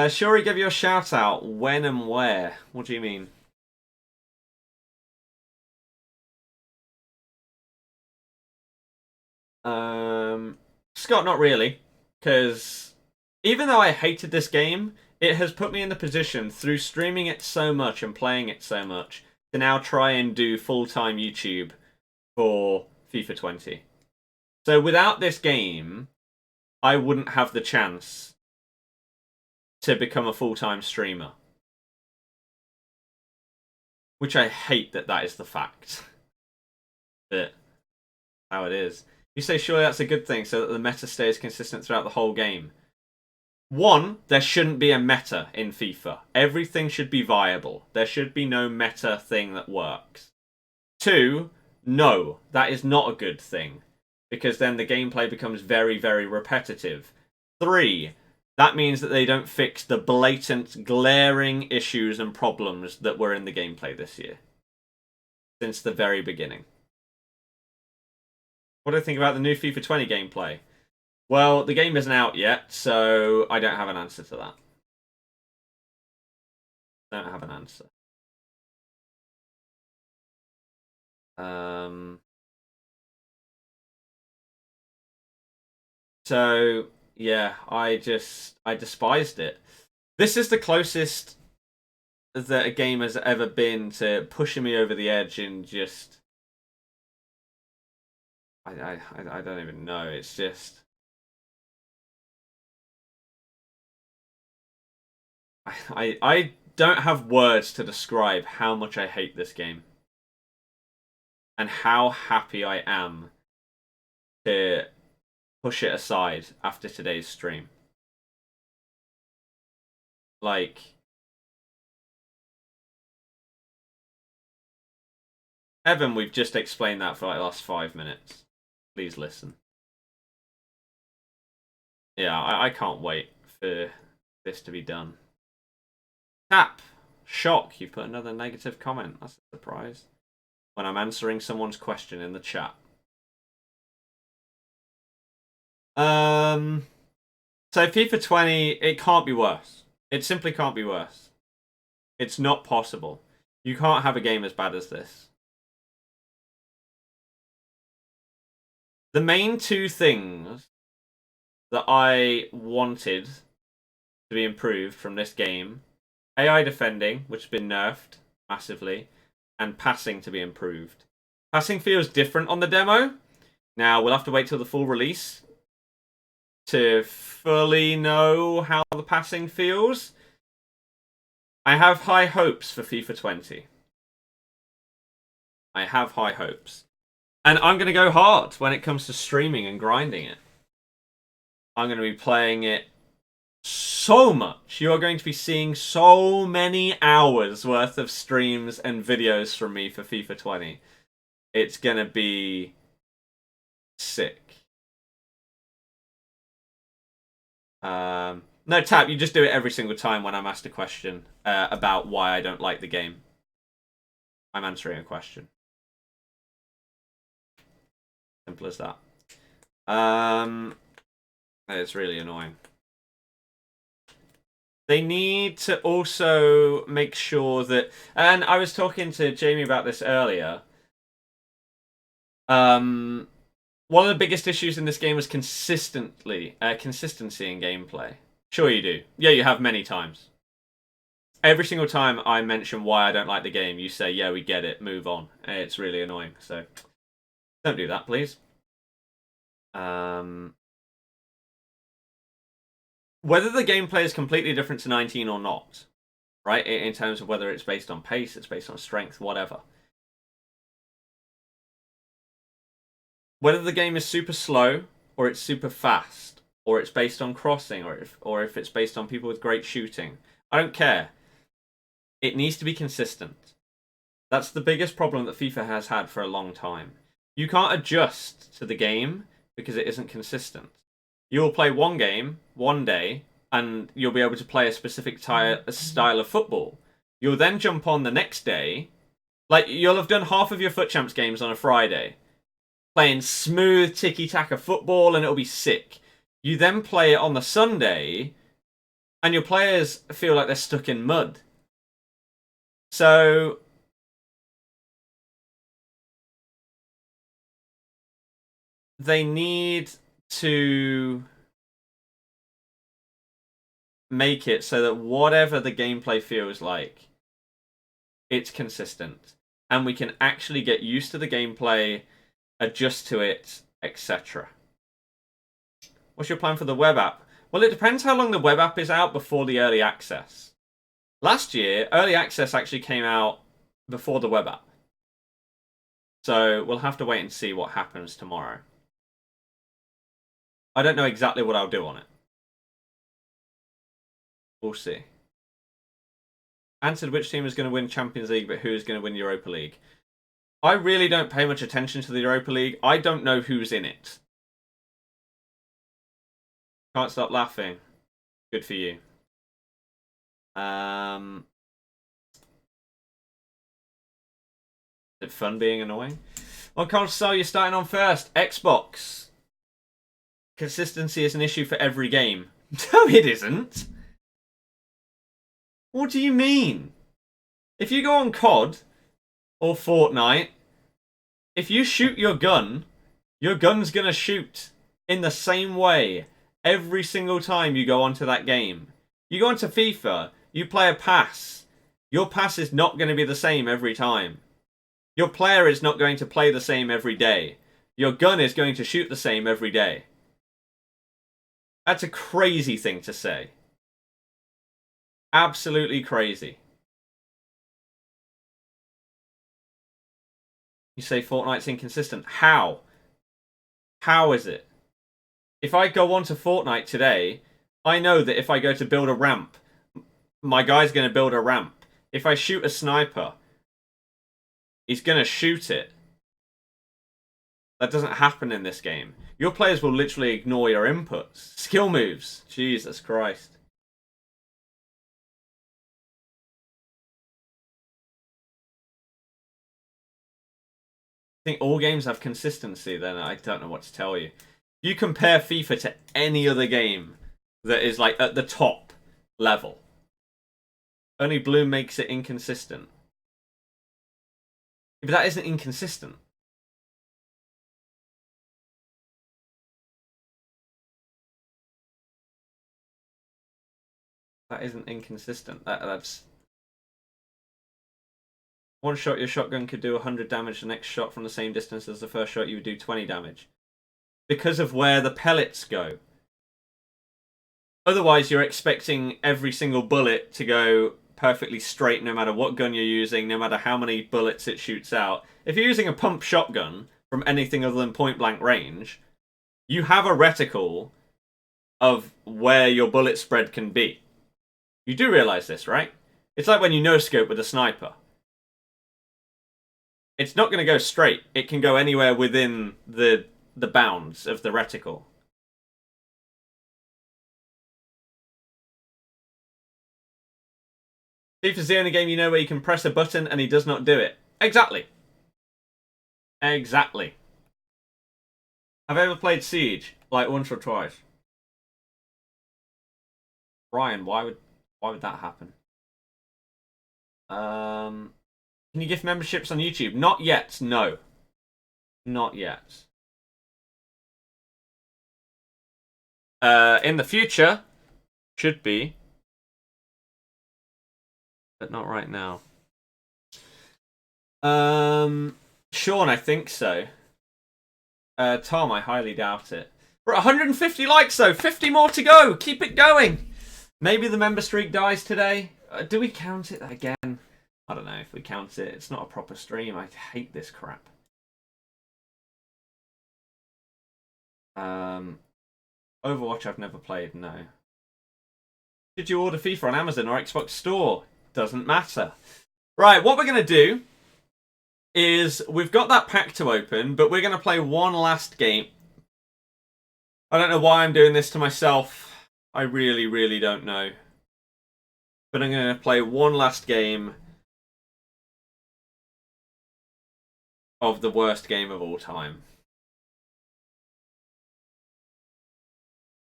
Shuri gave you a shout out. When and where? What do you mean? Scott, not really. Because even though I hated this game, it has put me in the position, through streaming it so much and playing it so much, to now try and do full-time YouTube for FIFA 20. So without this game, I wouldn't have the chance to become a full-time streamer. Which I hate that is the fact. But how it is. You say surely that's a good thing, so that the meta stays consistent throughout the whole game. 1, there shouldn't be a meta in FIFA. Everything should be viable. There should be no meta thing that works. 2, no, that is not a good thing, because then the gameplay becomes very, very repetitive. 3, that means that they don't fix the blatant, glaring issues and problems that were in the gameplay this year. Since the very beginning. What do I think about the new FIFA 20 gameplay? Well, the game isn't out yet, so I don't have an answer to that. Don't have an answer. So, yeah, I despised it. This is the closest that a game has ever been to pushing me over the edge and just... I don't even know. It's just... I don't have words to describe how much I hate this game. And how happy I am to push it aside after today's stream. Like... Evan, we've just explained that for like the last 5 minutes. Please listen. Yeah, I can't wait for this to be done. Tap! Shock, you've put another negative comment. That's a surprise. When I'm answering someone's question in the chat. So FIFA 20, it can't be worse. It simply can't be worse. It's not possible. You can't have a game as bad as this. The main two things that I wanted to be improved from this game, AI defending, which has been nerfed massively, and passing to be improved. Passing feels different on the demo. Now, we'll have to wait till the full release to fully know how the passing feels. I have high hopes for FIFA 20. I have high hopes. And I'm going to go hard when it comes to streaming and grinding it. I'm going to be playing it so much. You are going to be seeing so many hours worth of streams and videos from me for FIFA 20. It's going to be sick. No, Tap, you just do it every single time when I'm asked a question about why I don't like the game. I'm answering a question. Simple as that. It's really annoying. They need to also make sure that... And I was talking to Jamie about this earlier. One of the biggest issues in this game was consistency in gameplay. Sure you do. Yeah, you have many times. Every single time I mention why I don't like the game, you say, yeah, we get it, move on. It's really annoying, so don't do that, please. Whether the gameplay is completely different to 19 or not, right? In terms of whether it's based on pace, it's based on strength, whatever. Whether the game is super slow or it's super fast, or it's based on crossing, or if it's based on people with great shooting, I don't care. It needs to be consistent. That's the biggest problem that FIFA has had for a long time. You can't adjust to the game because it isn't consistent. You will play one game one day and you'll be able to play a specific style of football. You'll then jump on the next day. Like, you'll have done half of your Foot Champs games on a Friday, playing smooth tiki-taka football, and it'll be sick. You then play it on the Sunday, and your players feel like they're stuck in mud. So... they need to make it so that whatever the gameplay feels like, it's consistent. And we can actually get used to the gameplay, adjust to it, etc. What's your plan for the web app? Well, it depends how long the web app is out before the early access. Last year, early access actually came out before the web app. So we'll have to wait and see what happens tomorrow. I don't know exactly what I'll do on it. We'll see. Answered which team is going to win Champions League, but who is going to win Europa League. I really don't pay much attention to the Europa League. I don't know who's in it. Can't stop laughing. Good for you. Is it fun being annoying? What console are you starting on first? Xbox. Consistency is an issue for every game. No, it isn't. What do you mean? If you go on COD or Fortnite, if you shoot your gun's gonna shoot in the same way every single time you go onto that game. You go onto FIFA, you play a pass. Your pass is not going to be the same every time. Your player is not going to play the same every day. Your gun is going to shoot the same every day. That's a crazy thing to say. Absolutely crazy. You say Fortnite's inconsistent. How? How is it? If I go onto Fortnite today, I know that if I go to build a ramp, my guy's going to build a ramp. If I shoot a sniper, he's going to shoot it. That doesn't happen in this game. Your players will literally ignore your inputs. Skill moves. Jesus Christ. I think all games have consistency, then I don't know what to tell you. If you compare FIFA to any other game that is like at the top level, only blue makes it inconsistent. But that isn't inconsistent. That isn't inconsistent. That's... One shot your shotgun could do 100 damage, the next shot from the same distance as the first shot you would do 20 damage. Because of where the pellets go. Otherwise, you're expecting every single bullet to go perfectly straight no matter what gun you're using, no matter how many bullets it shoots out. If you're using a pump shotgun from anything other than point blank range, you have a reticle of where your bullet spread can be. You do realize this, right? It's like when you no-scope with a sniper. It's not going to go straight. It can go anywhere within the bounds of the reticle. FIFA's the only game you know where you can press a button and he does not do it. Exactly. Exactly. Have I ever played Siege? Like once or twice. Ryan, why would that happen? Can you gift memberships on YouTube? Not yet, no. Not yet. In the future, should be. But not right now. Sean, I think so. Tom, I highly doubt it. We're at 150 likes though. 50 more to go. Keep it going. Maybe the member streak dies today. Do we count it again? I don't know if we count it. It's not a proper stream. I hate this crap. Overwatch I've never played, no. Did you order FIFA on Amazon or Xbox Store? Doesn't matter. Right, what we're going to do is we've got that pack to open, but we're going to play one last game. I don't know why I'm doing this to myself. I really, really don't know. But I'm going to play one last game of the worst game of all time.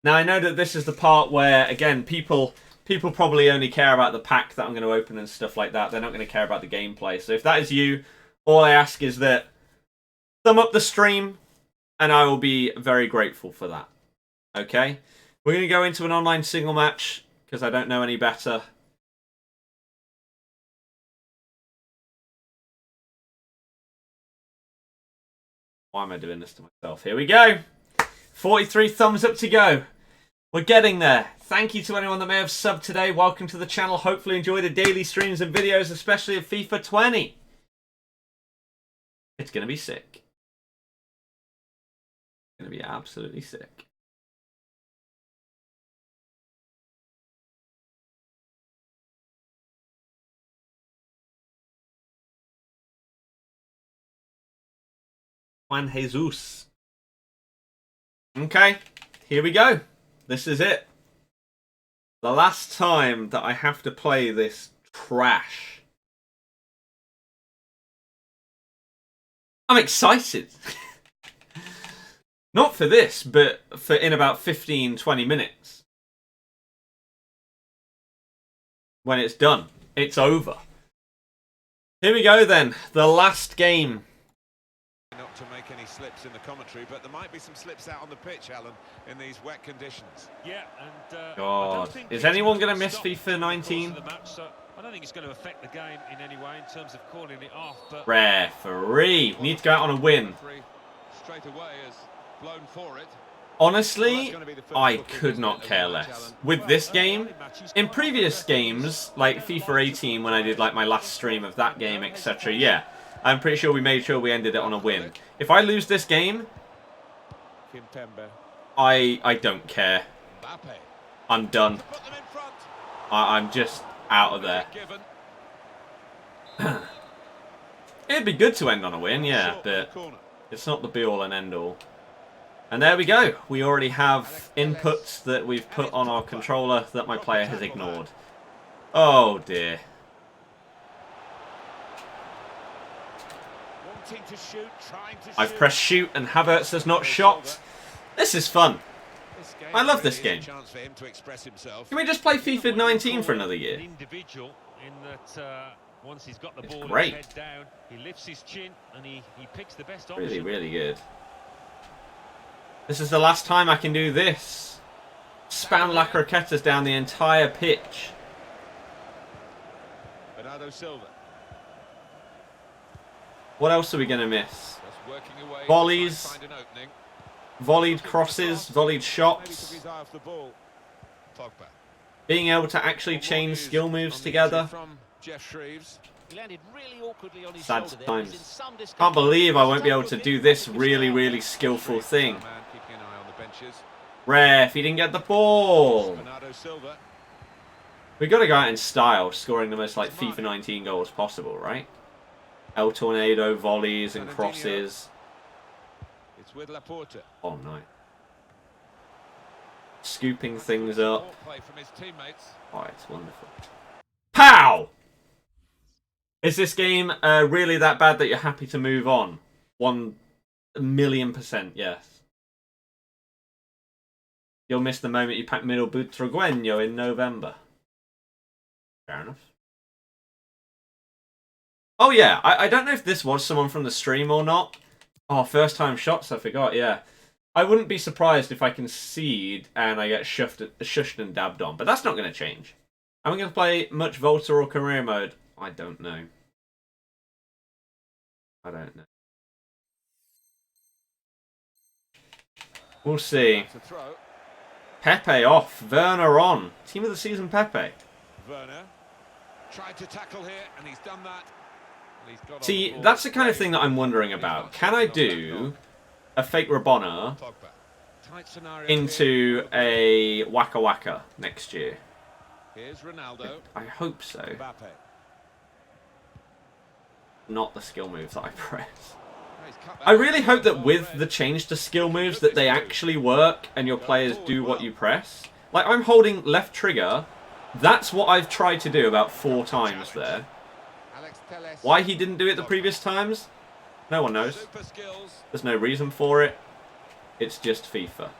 Now, I know that this is the part where, again, people probably only care about the pack that I'm going to open and stuff like that. They're not going to care about the gameplay. So if that is you, all I ask is that thumb up the stream, and I will be very grateful for that. Okay? We're going to go into an online single match, because I don't know any better. Why am I doing this to myself? Here we go. 43 thumbs up to go. We're getting there. Thank you to anyone that may have subbed today. Welcome to the channel. Hopefully enjoy the daily streams and videos, especially of FIFA 20. It's going to be sick. It's going to be absolutely sick. Juan Jesus. Okay, here we go. This is it. The last time that I have to play this trash. I'm excited. Not for this, but for in about 15-20 minutes. When it's done. It's over. Here we go then. The last game. Not to make any slips in the commentary, but there might be some slips out on the pitch, Alan, in these wet conditions. Yeah, and God, is anyone going to miss FIFA 19? I don't think it's going to affect the game in any way in terms of calling it off. But referee, we need to go out on a win. Straight away has blown for it. Honestly, I could not care less. With this game, in previous games, like FIFA 18, when I did like my last stream of that game, etc., yeah, I'm pretty sure we made sure we ended it on a win. If I lose this game, I don't care. I'm done. I'm just out of there. It'd be good to end on a win, yeah, but it's not the be-all and end-all. And there we go. We already have inputs that we've put on our controller that my player has ignored. Oh dear. I've pressed shoot and Havertz has not shot. This is fun. I love this game. Can we just play FIFA 19 for another year? It's great. Really, really good. This is the last time I can do this. Spam La Croquetas down the entire pitch. What else are we going to miss? Volleys. Volleyed crosses. Volleyed shots. Being able to actually chain skill moves together. Sad times. Can't believe I won't be able to do this really, really skillful thing. Ref, he didn't get the ball. We've got to go out in style, scoring the most like FIFA 19 goals possible, right? El Tornado, volleys and crosses. Oh no. Scooping things up. Oh, it's wonderful. Pow! Is this game really that bad that you're happy to move on? 1,000,000% yes. You'll miss the moment you pack Middle Butragueño in November. Fair enough. Oh yeah, I don't know if this was someone from the stream or not. Oh, first time shots, I forgot, yeah. I wouldn't be surprised if I concede and I get shushed and dabbed on, but that's not going to change. Am I going to play much Volta or career mode? I don't know. I don't know. We'll see. Pepe off. Werner on. Team of the season, Pepe. Werner tried to tackle here, and he's done that. See, that's the kind of thing that I'm wondering about. Can I do a fake Rabona into a Waka Waka next year? Here's Ronaldo. I hope so. Not the skill moves that I press. I really hope that with the change to skill moves that they actually work and your players do what you press. Like, I'm holding left trigger. That's what I've tried to do about 4 times there. Why he didn't do it the previous times? No one knows. There's no reason for it. It's just FIFA.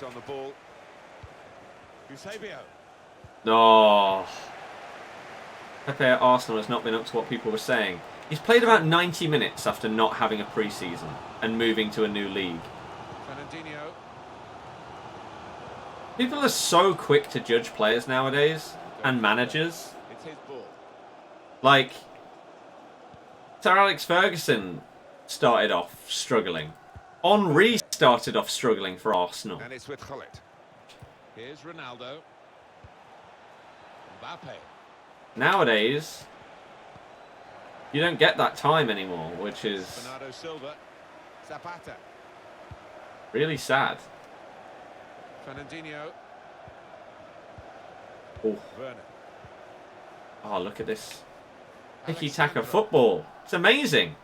On the ball. No. Pepe at Arsenal has not been up to what people were saying. He's played about 90 minutes after not having a pre-season and moving to a new league. People are so quick to judge players nowadays and managers. Like, Sir Alex Ferguson started off struggling. Henry started off struggling for Arsenal. And it's with Khalid. Here's Ronaldo. Mbappe. Nowadays, you don't get that time anymore, which is Bernardo Silva. Zapata. really sad. Ronaldinho. Oh. Werner. Oh, look at this. Tiki-taka football. It's amazing.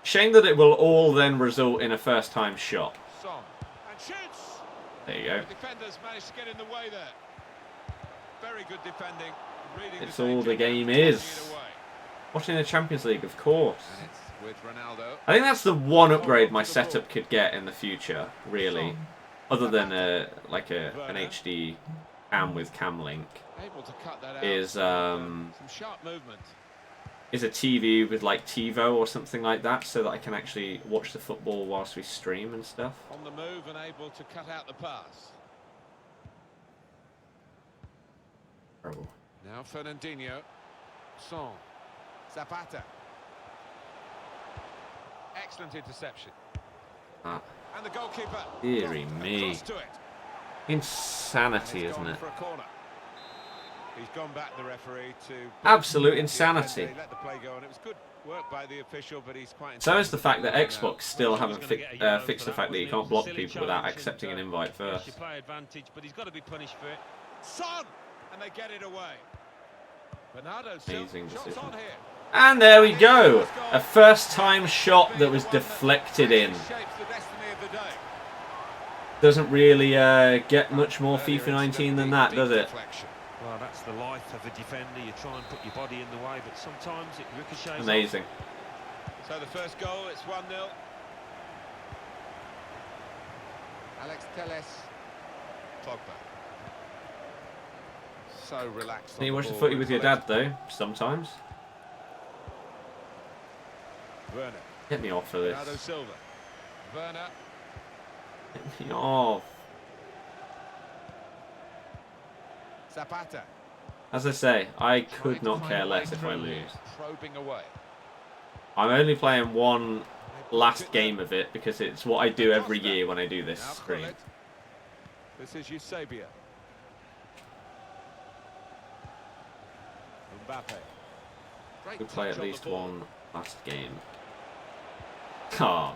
Shame that it will all then result in a first-time shot. Song. And shoots. There you go. The defenders managed to get in the way there. Very good defending. It's all the game is. Watching the Champions League, of course. And it's with Ronaldo. I think that's the one upgrade my setup could get in the future, really. Other than like an HD cam with cam link. Able to cut that out. Is some sharp movement. Is a TV with like TiVo or something like that, so that I can actually watch the football whilst we stream and stuff. On the move and able to cut out the pass. Terrible. Now Fernandinho. Son. Zapata. Excellent interception. Ah. And the goalkeeper. Deary me. Insanity, isn't it? He's gone back, the referee, to absolute insanity. let the play go on. It was good work by the official, but he's quite. So is the fact that Xbox still haven't fixed the fact that you can't block people without accepting an invite first. Advantage, but he's got to be punished for it. Son, and they get it away. Bernardo Amazing decision. on here. And there we go. A first-time shot that was deflected in. Doesn't really get much more FIFA 19 than that, does it? Well, that's the life of a defender. You try and put your body in the way, but sometimes it ricochets. Amazing. So the first goal, it's 1-0. Alex Telles. Pogba. So relaxed. You watch the footy with your dad, though, sometimes. Werner. Get me off of this. Bernardo Silva. Werner. Get me off. Zapata. As I say, I could not care less if I lose. Probing away. I'm only playing one last game of it because it's what I do every year when I do this stream. This is Eusebia. Mbappe. We play at least one last game. Oh,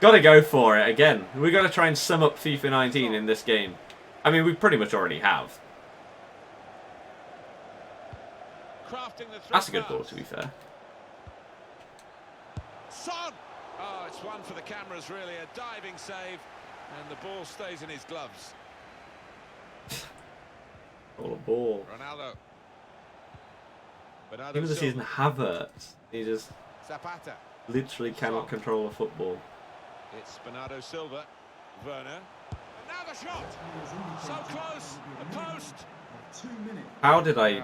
gotta go for it again. We gotta try and sum up FIFA 19 in this game. I mean, we pretty much already have. That's a good ball, to be fair. Son! Oh, it's one for the cameras, really. A diving save, and the ball stays in his gloves. All a ball. Ronaldo. Even the season Havertz, he just Zapata. literally cannot control a football. It's Bernardo Silva. Werner. Now the shot! So close! The post! 2 minutes. How did I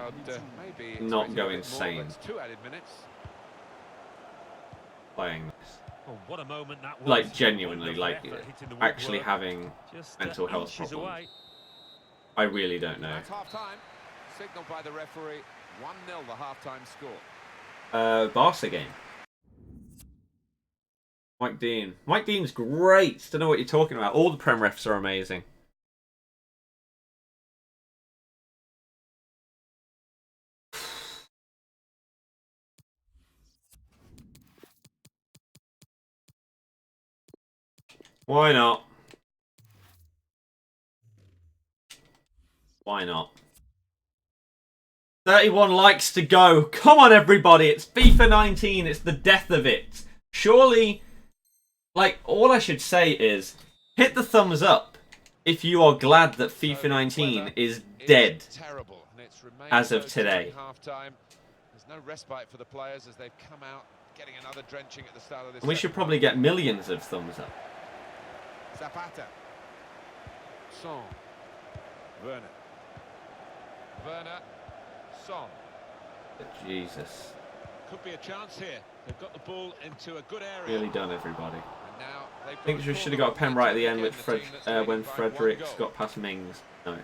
Maybe not go insane more, 2 added minutes. playing this? Oh, what a moment that was. Like, genuinely, like, actually woodwork. having Just, mental health inches problems. away. I really don't know. That's half-time. Signaled by the referee. 1-0 the half-time score. Barca game. Mike Dean. Mike Dean's great. Don't know what you're talking about. All the Prem refs are amazing. Why not? Why not? 31 likes to go. Come on, everybody. It's FIFA 19. It's the death of it. Surely, like, all I should say is hit the thumbs up if you are glad that FIFA 19 is dead as of today. There's no respite for the players as they've come out getting another drenching at the start of this. And we should probably get millions of thumbs up. Zapata. Son. Werner. Werner. Son. Jesus. Could be a chance here. They've got the ball into a good area. Really done, everybody. And now I think we should have got a pen right at the end with when Fredericks got past Mings. No.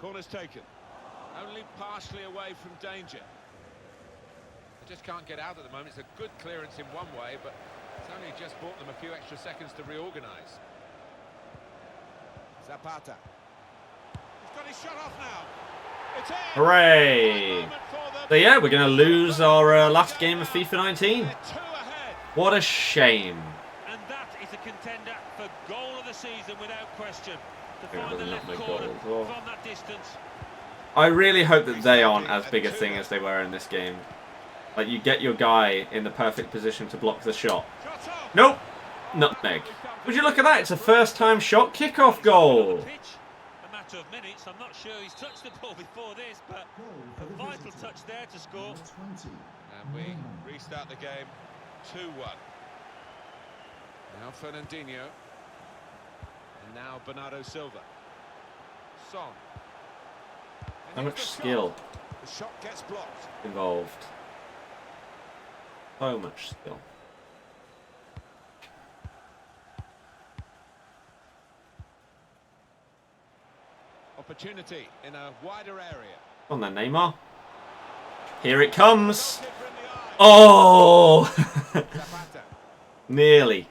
Corner's taken. Only partially away from danger. They just can't get out at the moment. It's a good clearance in one way, but it's only just bought them a few extra seconds to reorganise. Zapata. He's got his shot off now. It's in. Hooray! So yeah, we're going to lose our last game of FIFA 19. What a shame. And that is a contender for goal of the season without question. To Yeah, find the there's left not no corner goal as well. from that distance. I really hope that they aren't as big a thing as they were in this game. Like, you get your guy in the perfect position to block the shot. Nope. Nutmeg. Would you look at that? It's a first-time shot kickoff goal. A matter of minutes. I'm not sure he's touched the ball before this, but a vital touch there to score. And we restart the game 2-1. Now Fernandinho. And now Bernardo Silva. Son. How much skill The shot gets blocked. involved? So much skill. Opportunity in a wider area. Come on then, Neymar. Here it comes. Oh! Zapata. Nearly.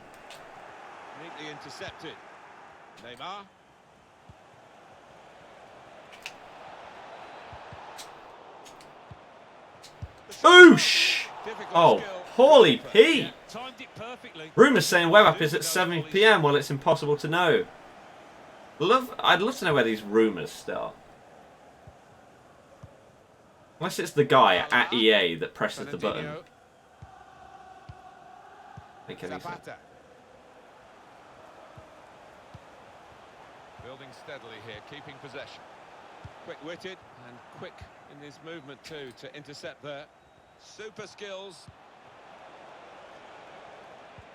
Neatly intercepted. Neymar. Oosh! Difficult Oh, skill. holy Pete! Timed it perfectly. Rumours saying web app is at 7 PM. Well, it's impossible to know. I'd love to know where these rumours start. Unless it's the guy at EA that presses the button. Fernandinho. Make any sense. Zapata. Building steadily here, keeping possession. Quick-witted and quick in his movement too to intercept there. Super skills.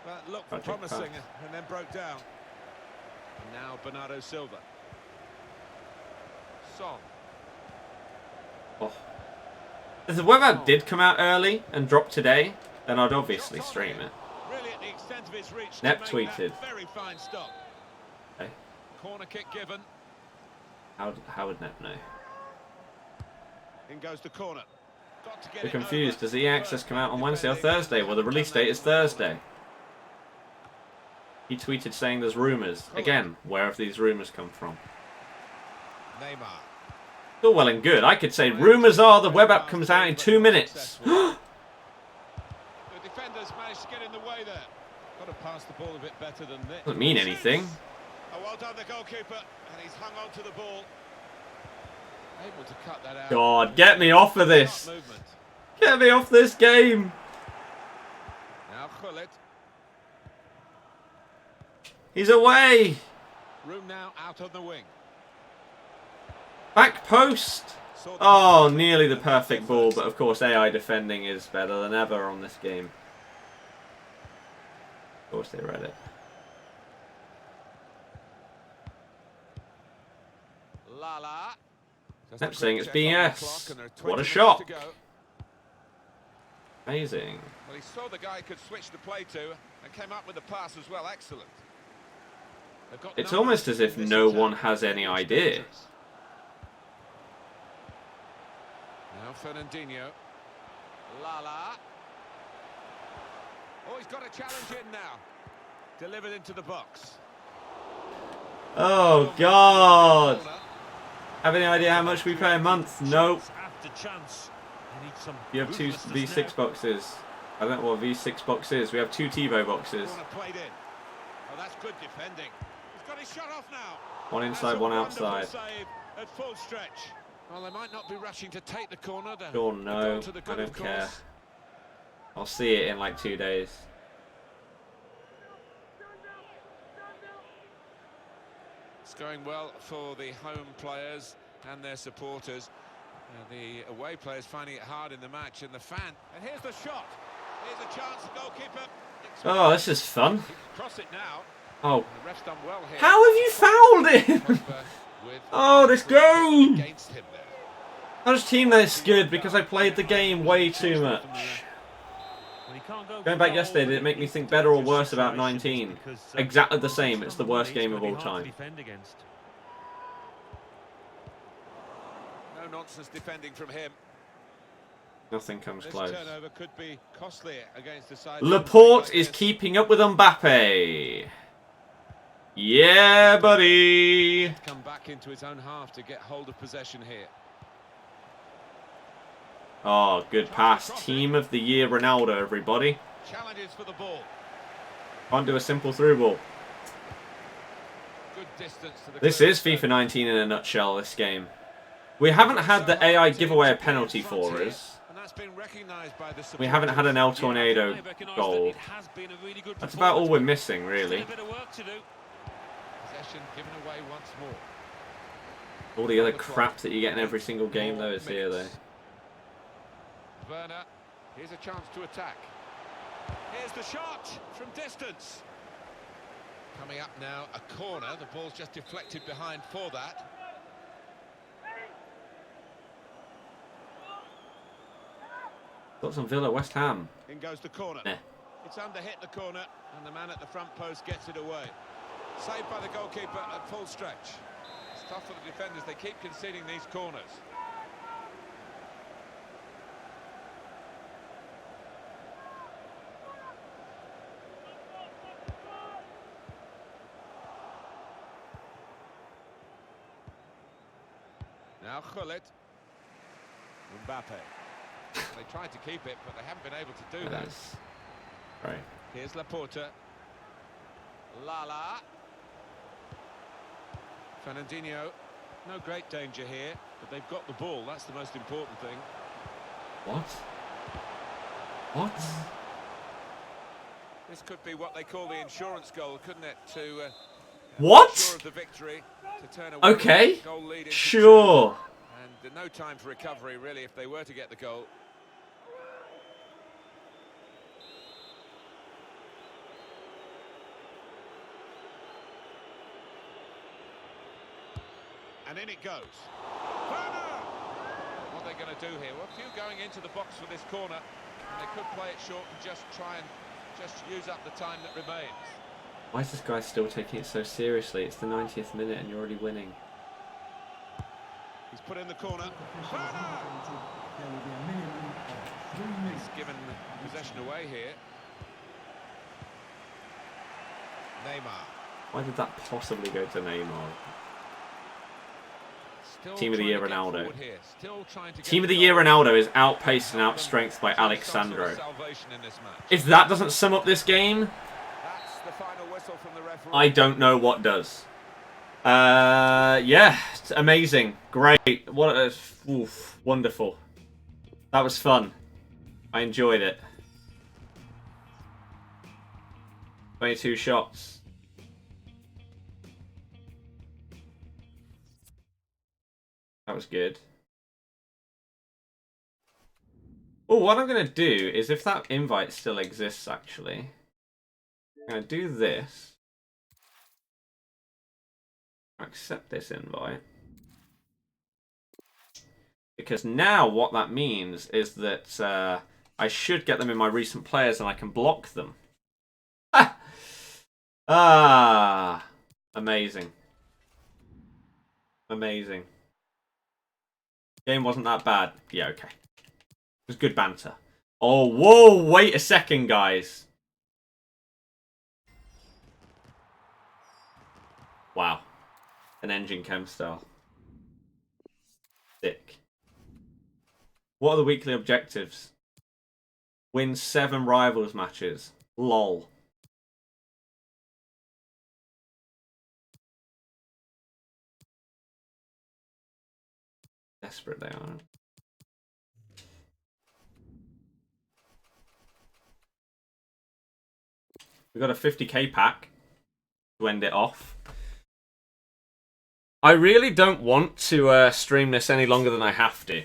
That looked Project promising pass. and then broke down. And now Bernardo Silva. Son. Oh. If the web app did come out early and drop today, then I'd obviously stream it. Really at the extent of his reach. Nep to make tweeted. that very fine stop. Okay. Corner kick given. How would Nep know? In goes the corner. Got to get We're it confused. over. Does EA Access come out on Wednesday or Thursday? Well, the release date is Thursday. He tweeted saying there's rumours. Again, where have these rumours come from? Neymar. All well and good. I could say rumours are the web app comes out in 2 minutes. The defenders managed to get in the way there. Got to pass the ball a bit better than this. Doesn't mean anything. Oh, well done the goalkeeper, and he's hung on to the ball. Able to cut that out. God, get me off of this. Movement. Get me off this game. Now Gullit. He's away. Room now out on the wing. Back post. Oh, nearly the perfect ball, but of course AI defending is better than ever on this game. Of course they read it. Lala. Nep saying it's BS. What a shock. Amazing. Well, he saw the guy he could switch the play to and came up with the pass as well. Excellent. It's almost as if no one has any idea. Now Fernandinho. Lala. Oh, he's got a challenge in now. Delivered into the box. Oh, God. Have any idea how much we pay a month? Nope. After chance. You need some You have 2 ruthlessness V6 now. boxes. I don't know what V6 box is. We have 2 TiVo boxes. Corner played in. Oh, that's good defending. He's got his shot off now. One That's inside, a one wonderful outside. save at full stretch. Well, they might not be rushing to take the corner. Sure, no. I don't care. I'll see it in like 2 days. It's going well for the home players and their supporters. The away players finding it hard in the match, and the fan. And here's the shot. Here's a chance, the goalkeeper. Oh, this is fun. He can cross it now. Oh. The ref's done well here. How have you fouled him? Oh, this game! Against him there. I just team this good because I played the game way too much. Well, he can't go Going back for yesterday, did it make me think better or worse about 19? because, Exactly the same. It's the worst game of all it's gonna time. be hard to defend against. No nonsense defending from him. Nothing comes This close. turnover could be costly against a side. Laporte like is this. keeping up with Mbappe. Yeah, buddy. Come back into his own half to get hold of possession here. Oh, good pass. Team of the year, Ronaldo, everybody. Challenges for the ball. Can't do a simple through ball. Good distance to the This is FIFA 19 in a nutshell, this game. We haven't had the AI give away a penalty for us. And that's been recognised by the We haven't had an El Tornado goal. That's about all we're missing, really. Possession given away once more. All the other crap that you get in every single game, though, is here, though. Werner, here's a chance to attack. Here's the shot from distance. Coming up now, a corner. The ball's just deflected behind for that. Got some Villa, West Ham. In goes the corner. It's under hit the corner, and the man at the front post gets it away. Saved by the goalkeeper at full stretch. It's tough for the defenders. They keep conceding these corners. Now Gullit. Mbappe. They tried to keep it, but they haven't been able to do that. Right. Here's Laporta. Lala. Ronaldinho. No great danger here, but they've got the ball. That's the most important thing. What? What? This could be what they call the insurance goal, couldn't it? To what? ensure the victory, to turn a Okay. goal lead into Sure. and no time for recovery, really, if they were to get the goal. And in it goes. Werner! What are they going to do here? Well, a few going into the box for this corner. And they could play it short and just try and use up the time that remains. Why is this guy still taking it so seriously? It's the 90th minute and you're already winning. He's put in the corner. Werner! He's given possession away here. Neymar. Why did that possibly go to Neymar? Still Team of the Year trying to get Ronaldo. forward here. Still trying to get Team of the goal. Year Ronaldo is outpaced and outstrengthed by Some sort Alexandro. of salvation in this match. If that doesn't sum up this game, That's the final whistle from the referee. I don't know what does. Yeah, it's amazing, great, what a, oof, wonderful. That was fun. I enjoyed it. 22 shots. That was good. Oh, what I'm going to do is, if that invite still exists, actually, I'm going to do this. Accept this invite. Because now what that means is that I should get them in my recent players and I can block them. Ah! Ah! Amazing. Amazing. Game wasn't that bad. Yeah, okay. It was good banter. Oh, whoa, wait a second, guys. Wow. An engine chem style. Sick. What are the weekly objectives? Win 7 rivals matches. LOL. Desperate they are. We got a 50k pack to end it off. I really don't want to stream this any longer than I have to.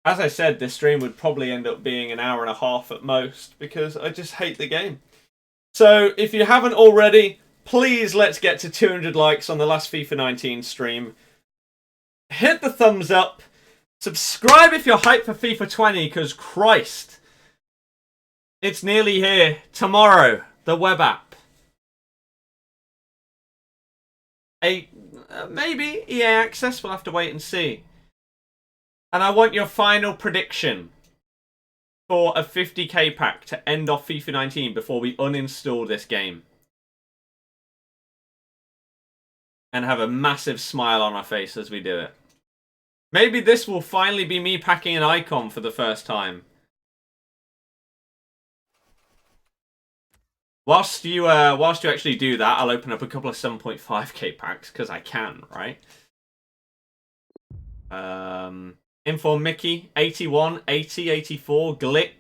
As I said, this stream would probably end up being an hour and a half at most because I just hate the game. So if you haven't already, please let's get to 200 likes on the last FIFA 19 stream. Hit the thumbs up. Subscribe if you're hyped for FIFA 20 because Christ, it's nearly here. Tomorrow, the web app. Maybe EA Access, we'll have to wait and see. And I want your final prediction for a 50k pack to end off FIFA 19 before we uninstall this game. And have a massive smile on our face as we do it. Maybe this will finally be me packing an icon for the first time. Whilst you actually do that, I'll open up a couple of 7.5k packs because I can, right? Info Mickey, 81, 80, 84, Glick,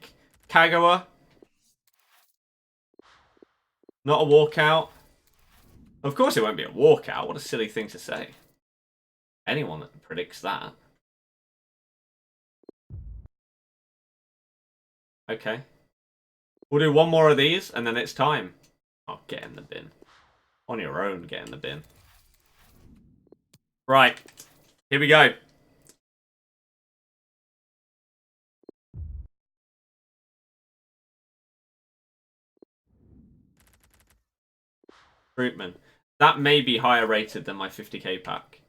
Kagawa. Not a walkout. Of course it won't be a walkout. What a silly thing to say. Anyone that predicts that. Okay. We'll do one more of these, and then it's time. Oh, get in the bin. On your own, get in the bin. Right. Here we go. Fruitman. That may be higher rated than my 50k pack.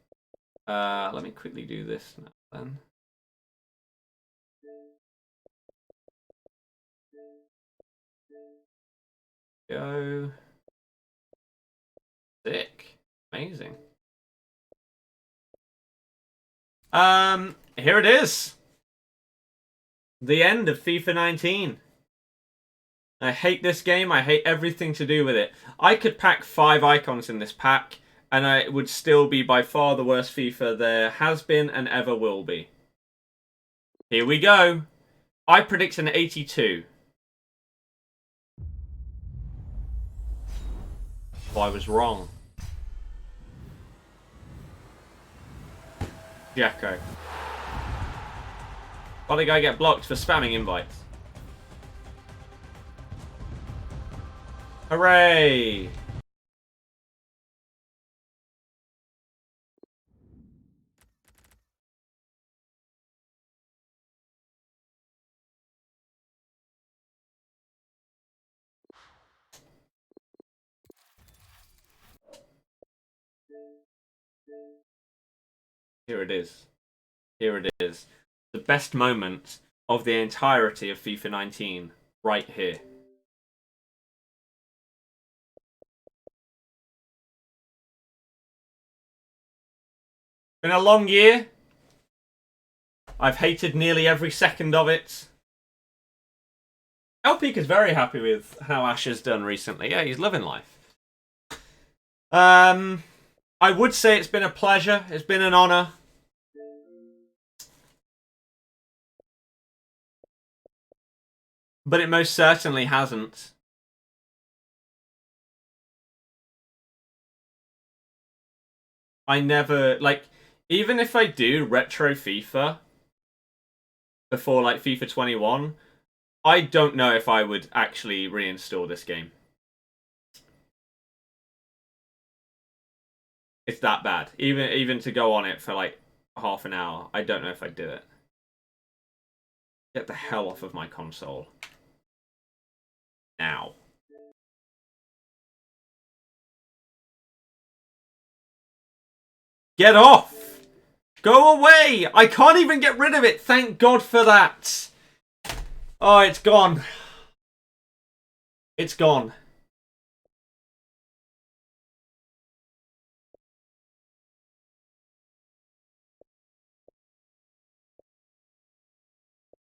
Let me quickly do this now then. Go. Sick. Amazing. Here it is. The end of FIFA 19. I hate this game. I hate everything to do with it. I could pack 5 icons in this pack, and it would still be by far the worst FIFA there has been and ever will be. Here we go. I predict an 82. Well, I was wrong. Jacko. Why did the guy get blocked for spamming invites? Hooray! Here it is. Here it is. The best moment of the entirety of FIFA 19. Right here. Been a long year. I've hated nearly every second of it. LPeak is very happy with how Ash has done recently. Yeah, he's loving life. I would say it's been a pleasure. It's been an honor. But it most certainly hasn't. I never, like, even if I do retro FIFA before, like, FIFA 21, I don't know if I would actually reinstall this game. It's that bad. Even to go on it for, like, half an hour, I don't know if I'd do it. Get the hell off of my console. Now. Get off! Go away! I can't even get rid of it! Thank God for that! Oh, it's gone. It's gone.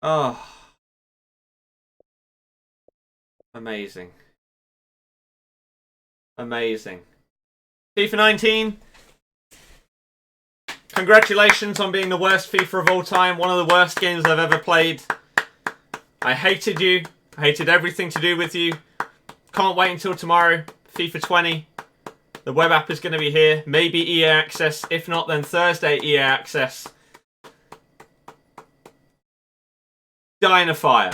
Oh. Amazing. Amazing. FIFA 19. Congratulations on being the worst FIFA of all time. One of the worst games I've ever played. I hated you. I hated everything to do with you. Can't wait until tomorrow. FIFA 20. The web app is going to be here. Maybe EA Access. If not, then Thursday EA Access. Die in a fire.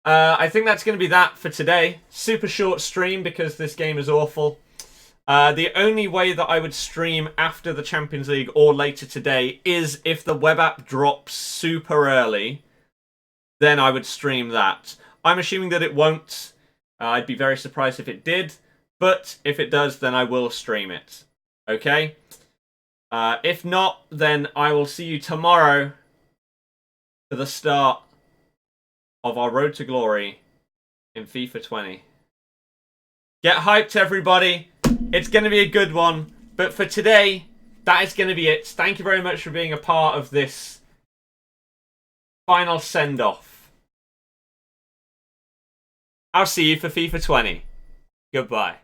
I think that's going to be that for today. Super short stream because this game is awful. The only way that I would stream after the Champions League or later today is if the web app drops super early. Then I would stream that. I'm assuming that it won't. I'd be very surprised if it did. But if it does, then I will stream it. Okay? If not, then I will see you tomorrow for the start of our road to glory in FIFA 20. Get hyped, everybody. It's going to be a good one. But for today, that is going to be it. Thank you very much for being a part of this final send-off. I'll see you for FIFA 20. Goodbye.